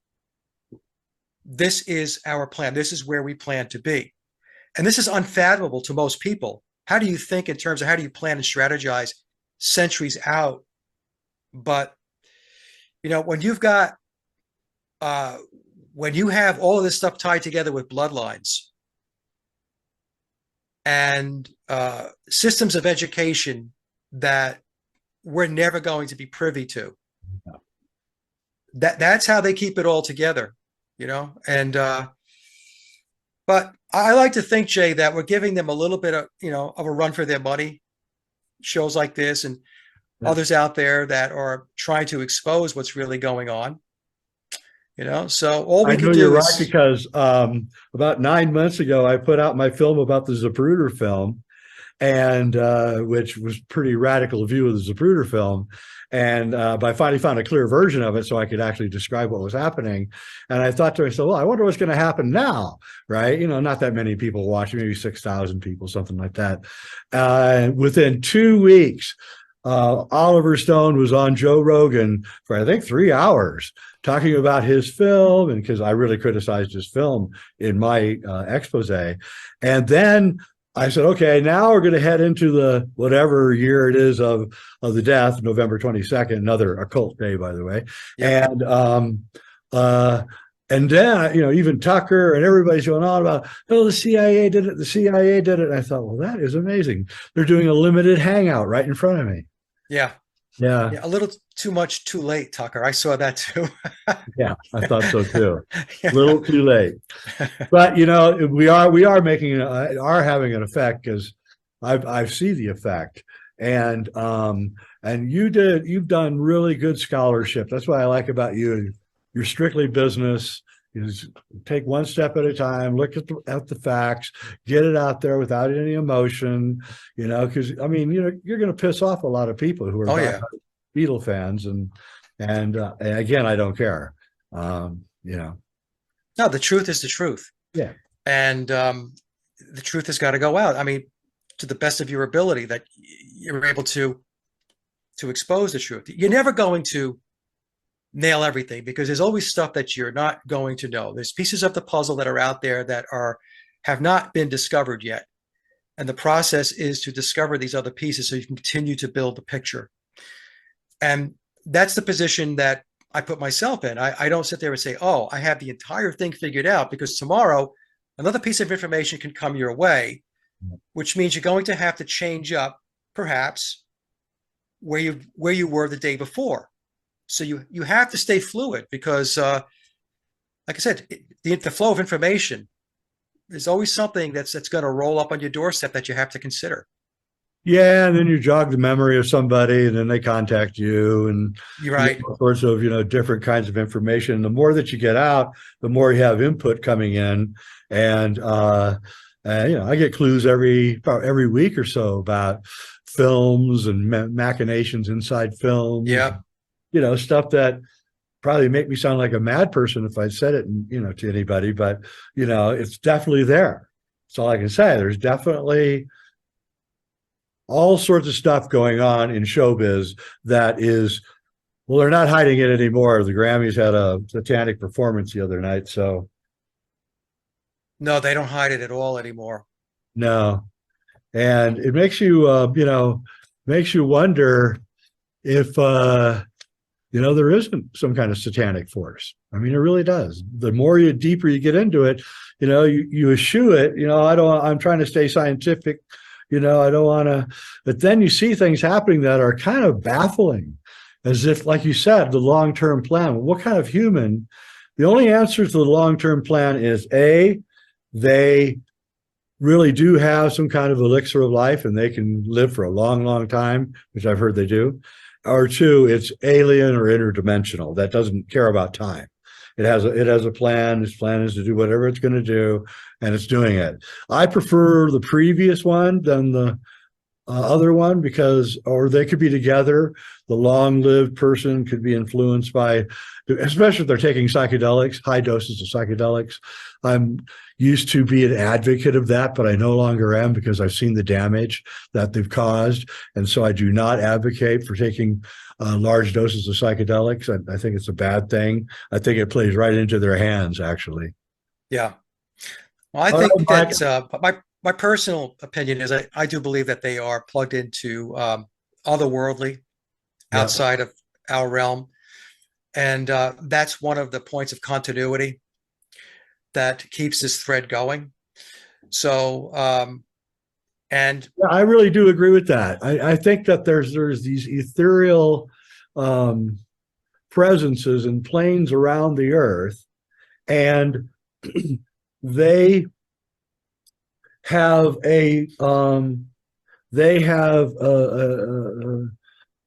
this is our plan. This is where we plan to be. And this is unfathomable to most people. How do you think in terms of how do you plan and strategize centuries out? But, when you've got, when you have all of this stuff tied together with bloodlines and systems of education that we're never going to be privy to, that's how they keep it all together, and but I like to think, Jay, that we're giving them a little bit of of a run for their money. Shows like this and others out there that are trying to expose what's really going on, so all we can do you're right, is because about 9 months ago I put out my film about the Zapruder film, and which was pretty radical view of the Zapruder film. And but I finally found a clear version of it so I could actually describe what was happening. And I thought to myself, well, I wonder what's going to happen now, right? You know, not that many people watching, maybe 6,000 people, something like that. Within 2 weeks, Oliver Stone was on Joe Rogan for, I think, 3 hours talking about his film, and because I really criticized his film in my expose. And then I said, okay, now we're going to head into the whatever year it is of the death, November 22nd, another occult day, by the way. Yeah. And then, you know, even Tucker and everybody's going on about, oh, the CIA did it, the CIA did it. And I thought, well, that is amazing. They're doing a limited hangout right in front of me. Yeah. Yeah. Yeah. A little too much too late, Tucker. I saw that too. Yeah, I thought so too. Yeah. A little too late. But you know, we are making are having an effect, because I see the effect. And you've done really good scholarship. That's what I like about you. You're strictly business. You just take one step at a time, look at the facts, get it out there without any emotion, you know, because I mean, you know, you're going to piss off a lot of people who are Beatle fans, and again, I don't care. You know. No, the truth is the truth. Yeah. And the truth has got to go out. I mean, to the best of your ability, that you're able to expose the truth. You're never going to nail everything, because there's always stuff that you're not going to know. There's pieces of the puzzle that are out there that have not been discovered yet. And the process is to discover these other pieces so you can continue to build the picture. And that's the position that I put myself in. I don't sit there and say, oh, I have the entire thing figured out, because tomorrow another piece of information can come your way, which means you're going to have to change up perhaps where you were the day before. So you have to stay fluid, because like I said, the flow of information, there's always something that's going to roll up on your doorstep that you have to consider. Yeah, and then you jog the memory of somebody, and then they contact you, and You're right. All sorts of, you know, different kinds of information. The more that you get out, the more you have input coming in, and you know, I get clues about every week or so about films and machinations inside films. Yeah. You know, stuff that probably make me sound like a mad person if I said it, you know, to anybody, but you know, it's definitely there. That's all I can say. There's definitely all sorts of stuff going on in showbiz that is, well, they're not hiding it anymore. The Grammys had a satanic performance the other night, so No, they don't hide it at all anymore. no. And it makes you, you know, makes you wonder if, you know, there isn't some kind of satanic force. I mean, it really does. The more deeper you get into it, you know, you eschew it. You know, I'm trying to stay scientific. You know, I don't want to, but then you see things happening that are kind of baffling, as if, like you said, the long-term plan. What kind of human? The only answer to the long-term plan is they really do have some kind of elixir of life, and they can live for a long, long time, which I've heard they do. Or two, it's alien or interdimensional that doesn't care about time. It has a plan. Its plan is to do whatever it's going to do, and it's doing it. I prefer the previous one than the other one, because, or they could be together. The long-lived person could be influenced by, especially if they're taking psychedelics, high doses of psychedelics. I'm used to be an advocate of that, but I no longer am, because I've seen the damage that they've caused. And so I do not advocate for taking large doses of psychedelics. I think it's a bad thing. I think it plays right into their hands, actually. Yeah. Well, I think that my personal opinion is I do believe that they are plugged into otherworldly, outside of our realm. And that's one of the points of continuity that keeps this thread going. So, and yeah, I really do agree with that. I think that there's these ethereal presences and planes around the earth, and they have an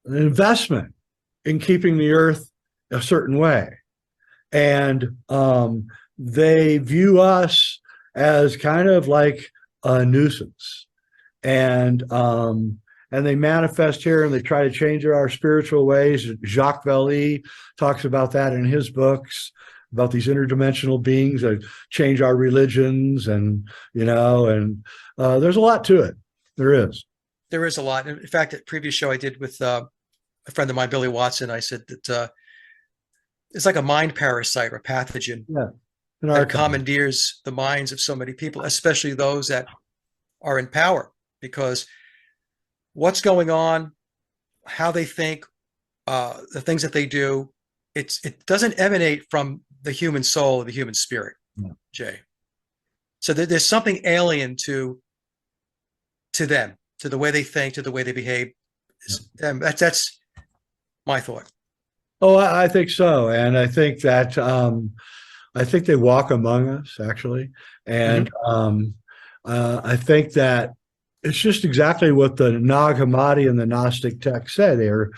investment in keeping the earth a certain way, and they view us as kind of like a nuisance, and they manifest here and they try to change our spiritual ways. Jacques Vallée talks about that in his books, about these interdimensional beings that change our religions, and there's a lot to it. There is. There is a lot. In fact, a previous show I did with a friend of mine, Billy Watson, I said that it's like a mind parasite or pathogen that commandeers the minds of so many people, especially those that are in power, because what's going on, how they think, the things that they do, it doesn't emanate from the human soul or the human spirit, Jay. So there's something alien to them, to the way they think, to the way they behave. That's my thought. Oh, I think so, and I think that I think they walk among us actually, and I think that it's just exactly what the Nag Hammadi and the Gnostic texts say. They're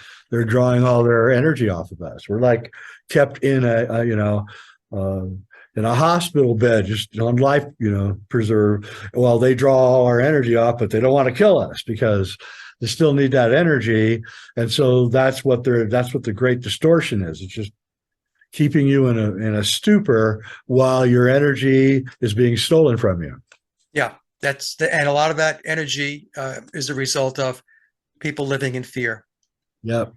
drawing all their energy off of us. We're like kept in in a hospital bed, just on life, preserve. Well, they draw all our energy off, but they don't want to kill us because they still need that energy. And so that's what the great distortion is. It's just keeping you in a stupor while your energy is being stolen from you. Yeah. And a lot of that energy is a result of people living in fear. Yep.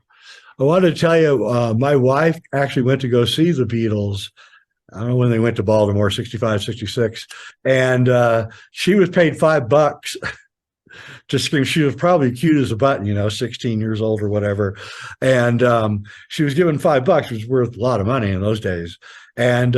I wanted to tell you, my wife actually went to go see the Beatles. I don't know when they went to Baltimore, 65, 66. And she was paid $5 to scream. She was probably cute as a button, 16 years old or whatever. And she was given $5, which was worth a lot of money in those days. And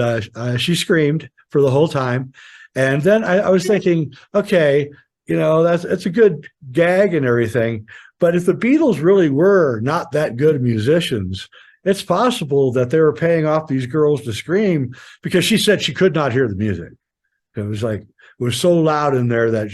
she screamed for the whole time. And then I was thinking, okay, it's a good gag and everything. But if the Beatles really were not that good musicians, it's possible that they were paying off these girls to scream, because she said she could not hear the music. It was so loud in there that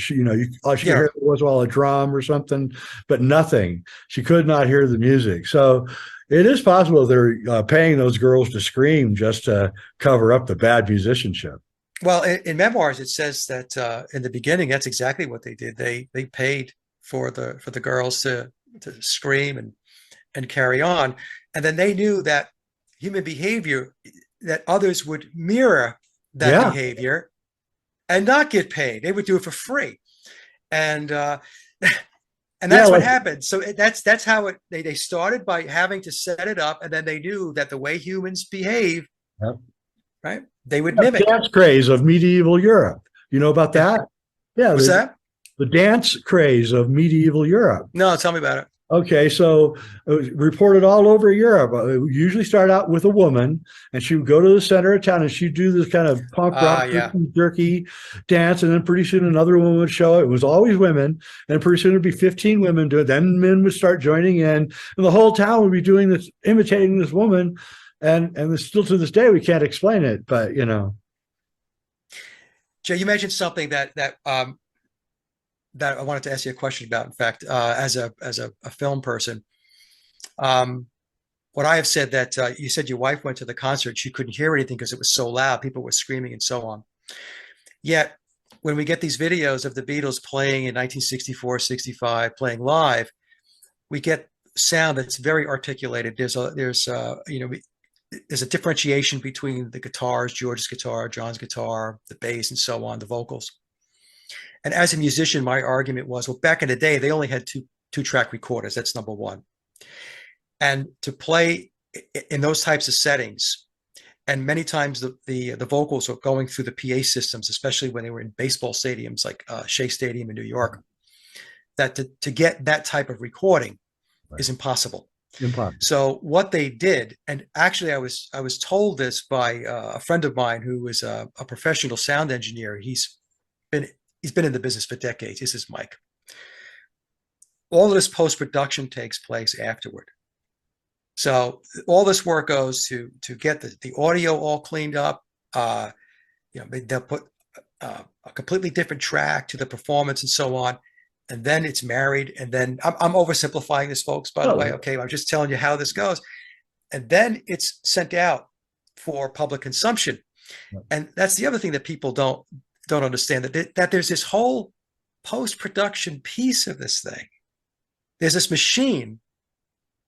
all she could hear was a drum or something, but nothing. She could not hear the music. So it is possible they're paying those girls to scream just to cover up the bad musicianship. Well, in memoirs, it says that in the beginning, that's exactly what they did. They paid for the girls to scream and carry on, and then they knew that human behavior, that others would mirror that behavior and not get paid. They would do it for free, and that's what happened. So that's how they started, by having to set it up, and then they knew that the way humans behave. Yep. Right? They would mimic. The dance craze of medieval Europe. You know about that? Yeah. What's that? The dance craze of medieval Europe. No, tell me about it. Okay, so it was reported all over Europe. It would usually start out with a woman, and she would go to the center of town, and she'd do this kind of punk rock, jerky dance, and then pretty soon another woman would show up. It was always women, and pretty soon it'd be 15 women doing it. Then men would start joining in, and the whole town would be doing this, imitating this woman. And still to this day, we can't explain it, but Jay, you mentioned something that I wanted to ask you a question about. In fact, as a film person, what I have said, that you said your wife went to the concert, she couldn't hear anything because it was so loud, people were screaming and so on. Yet, when we get these videos of the Beatles playing in 1964, 65, playing live, we get sound that's very articulated. There's a differentiation between the guitars, George's guitar, John's guitar, the bass, and so on, the vocals. And as a musician, my argument was, well, back in the day, they only had two-track recorders. That's number one. And to play in those types of settings, and many times the vocals were going through the PA systems, especially when they were in baseball stadiums like Shea Stadium in New York, that to get that type of recording is impossible. So what they did, and actually I was told this by a friend of mine who is a professional sound engineer. He's been in the business for decades. This is Mike. All of this post-production takes place afterward. So all this work goes to get the audio all cleaned up. They'll put a completely different track to the performance and so on. And then it's married. And then I'm oversimplifying this, folks, by the way. Okay, I'm just telling you how this goes. And then it's sent out for public consumption. And that's the other thing that people don't understand, that there's this whole post-production piece of this thing. There's this machine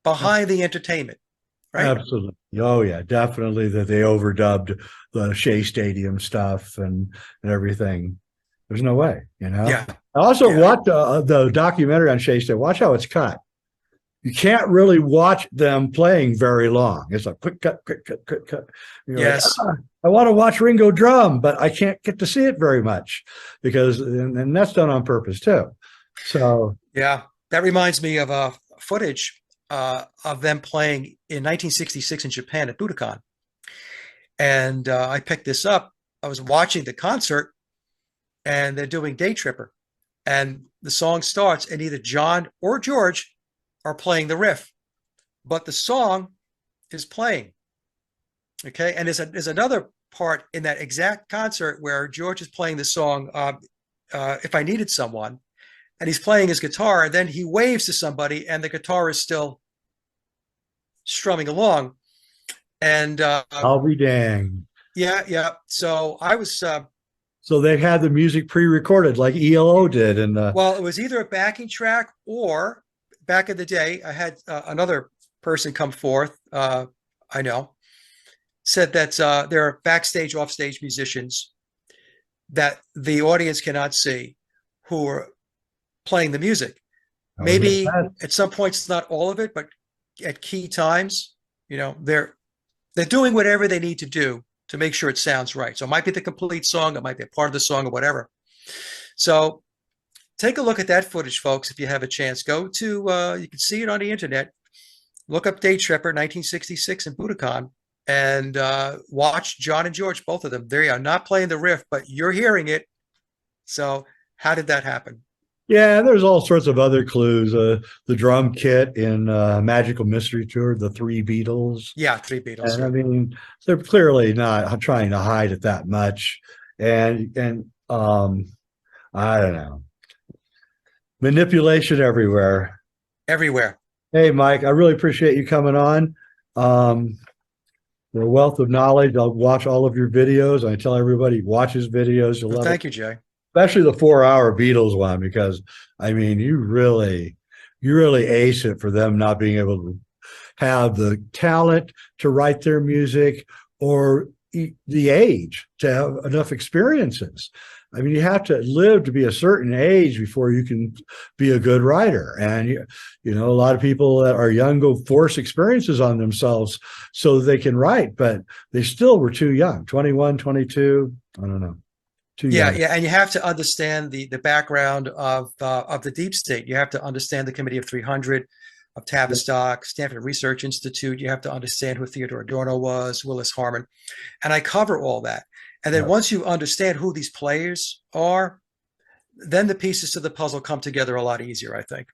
behind the entertainment, right? Absolutely. Oh yeah, definitely that they overdubbed the Shea Stadium stuff and everything. There's no way, you know. Yeah, I also yeah. watched the documentary on Shea Stadium. Watch how it's cut. You can't really watch them playing very long. It's a quick cut, quick cut, quick cut. You're Yes. like, I want to watch Ringo drum, but I can't get to see it very much because, and that's done on purpose too. So Yeah, that reminds me of footage of them playing in 1966 in Japan at Budokan. And I picked this up. I was watching the concert, and they're doing Day Tripper. And the song starts, and either John or George are playing the riff, but the song is playing. Okay, and there's another part in that exact concert where George is playing the song "If I Needed Someone," and he's playing his guitar, and then he waves to somebody, and the guitar is still strumming along. And I'll be danged. yeah. So I was So they had the music pre-recorded like ELO did, and well, it was either a backing track or back in the day, I had another person come forth. I know said that there are backstage, offstage musicians that the audience cannot see who are playing the music. Maybe at some points, not all of it, but at key times, you know, they're doing whatever they need to do to make sure it sounds right. So it might be the complete song, it might be a part of the song or whatever. So take a look at that footage, folks, if you have a chance. Go to, you can see it on the internet. Look up Day Tripper 1966 in Budokan and watch John and George, both of them. They are not playing the riff, but you're hearing it. So how did that happen? yeah, there's all sorts of other clues. The drum kit in Magical Mystery Tour, the three Beatles. Yeah, three Beatles. And Yeah. I mean, they're clearly not trying to hide it that much. And I don't know. Manipulation everywhere. Everywhere. Hey, Mike, I really appreciate you coming on. You're a wealth of knowledge. I'll watch all of your videos. I tell everybody, watch his videos. You'll Well, love thank it. you, Jay. Especially the 4 hour Beatles one, because I mean, you really ace it for them not being able to have the talent to write their music or the age to have enough experiences. I mean, you have to live to be a certain age before you can be a good writer. And, you know, a lot of people that are young go force experiences on themselves so they can write, but they still were too young, 21, 22. I don't know. Yeah, yeah, and you have to understand the background of the deep state. You have to understand the Committee of 300, of Tavistock, Stanford Research Institute. You have to understand who Theodore Adorno was, Willis Harman, and I cover all that. And then once you understand who these players are, then the pieces to the puzzle come together a lot easier, I think.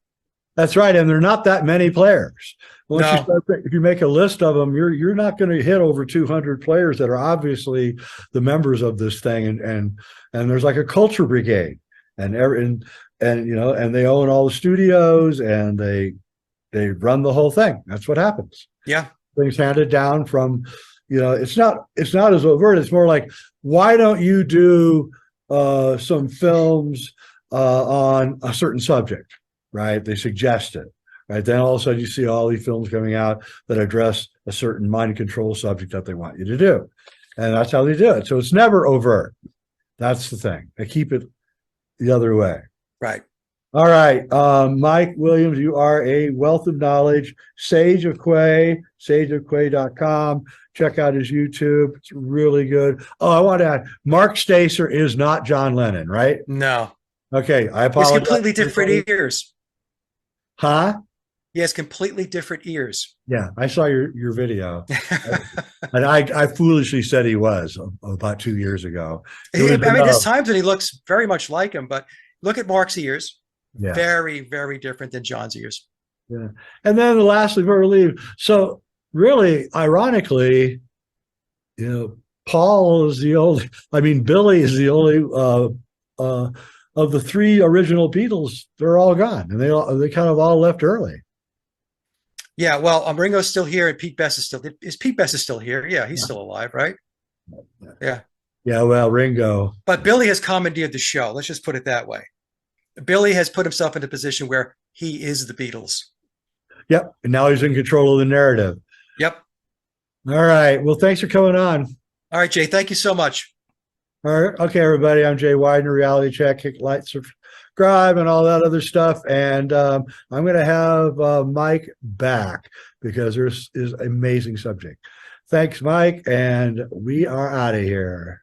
That's right, and they're not that many players. Once you No. start, if you make a list of them, you're not going to hit over 200 players that are obviously the members of this thing, and there's like a culture brigade, and you know, and they own all the studios, and they run the whole thing. That's what happens. Yeah. Things handed down from, you know, it's not as overt. It's more like, why don't you do some films on a certain subject? Right? They suggest it, right? Then all of a sudden you see all these films coming out that address a certain mind control subject that they want you to do. And that's how they do it. So it's never overt. That's the thing. They keep it the other way. Right. All right. Mike Williams, you are a wealth of knowledge. Sage of Quay, sageofquay.com. Check out his YouTube. It's really good. Oh, I want to add, Mark Stacer is not John Lennon, right? No. Okay. I He has apologize. completely different ears. Huh? He has completely different ears. Yeah, I saw your video, and I foolishly said he was about 2 years ago. I mean, there's times when he looks very much like him, but look at Mark's ears. Yeah. Very, very different than John's ears. Yeah, and then lastly, before we leave, so really, ironically, you know, Paul is the only. I mean, Billy is the only of the three original Beatles. They're all gone, and they kind of all left early. Yeah, well, Ringo's still here, and Pete Best is still. Is Pete Best is still here? Yeah, he's still alive, right? Yeah. Yeah, well, Ringo. But Billy has commandeered the show. Let's just put it that way. Billy has put himself in a position where he is the Beatles. Yep. And now he's in control of the narrative. Yep. All right. Well, thanks for coming on. All right, Jay. Thank you so much. All right. Okay, everybody. I'm Jay Weidner, Reality Check, hit like, subscribe, and all that other stuff. And I'm going to have Mike back because there's is an amazing subject. Thanks, Mike. And we are out of here.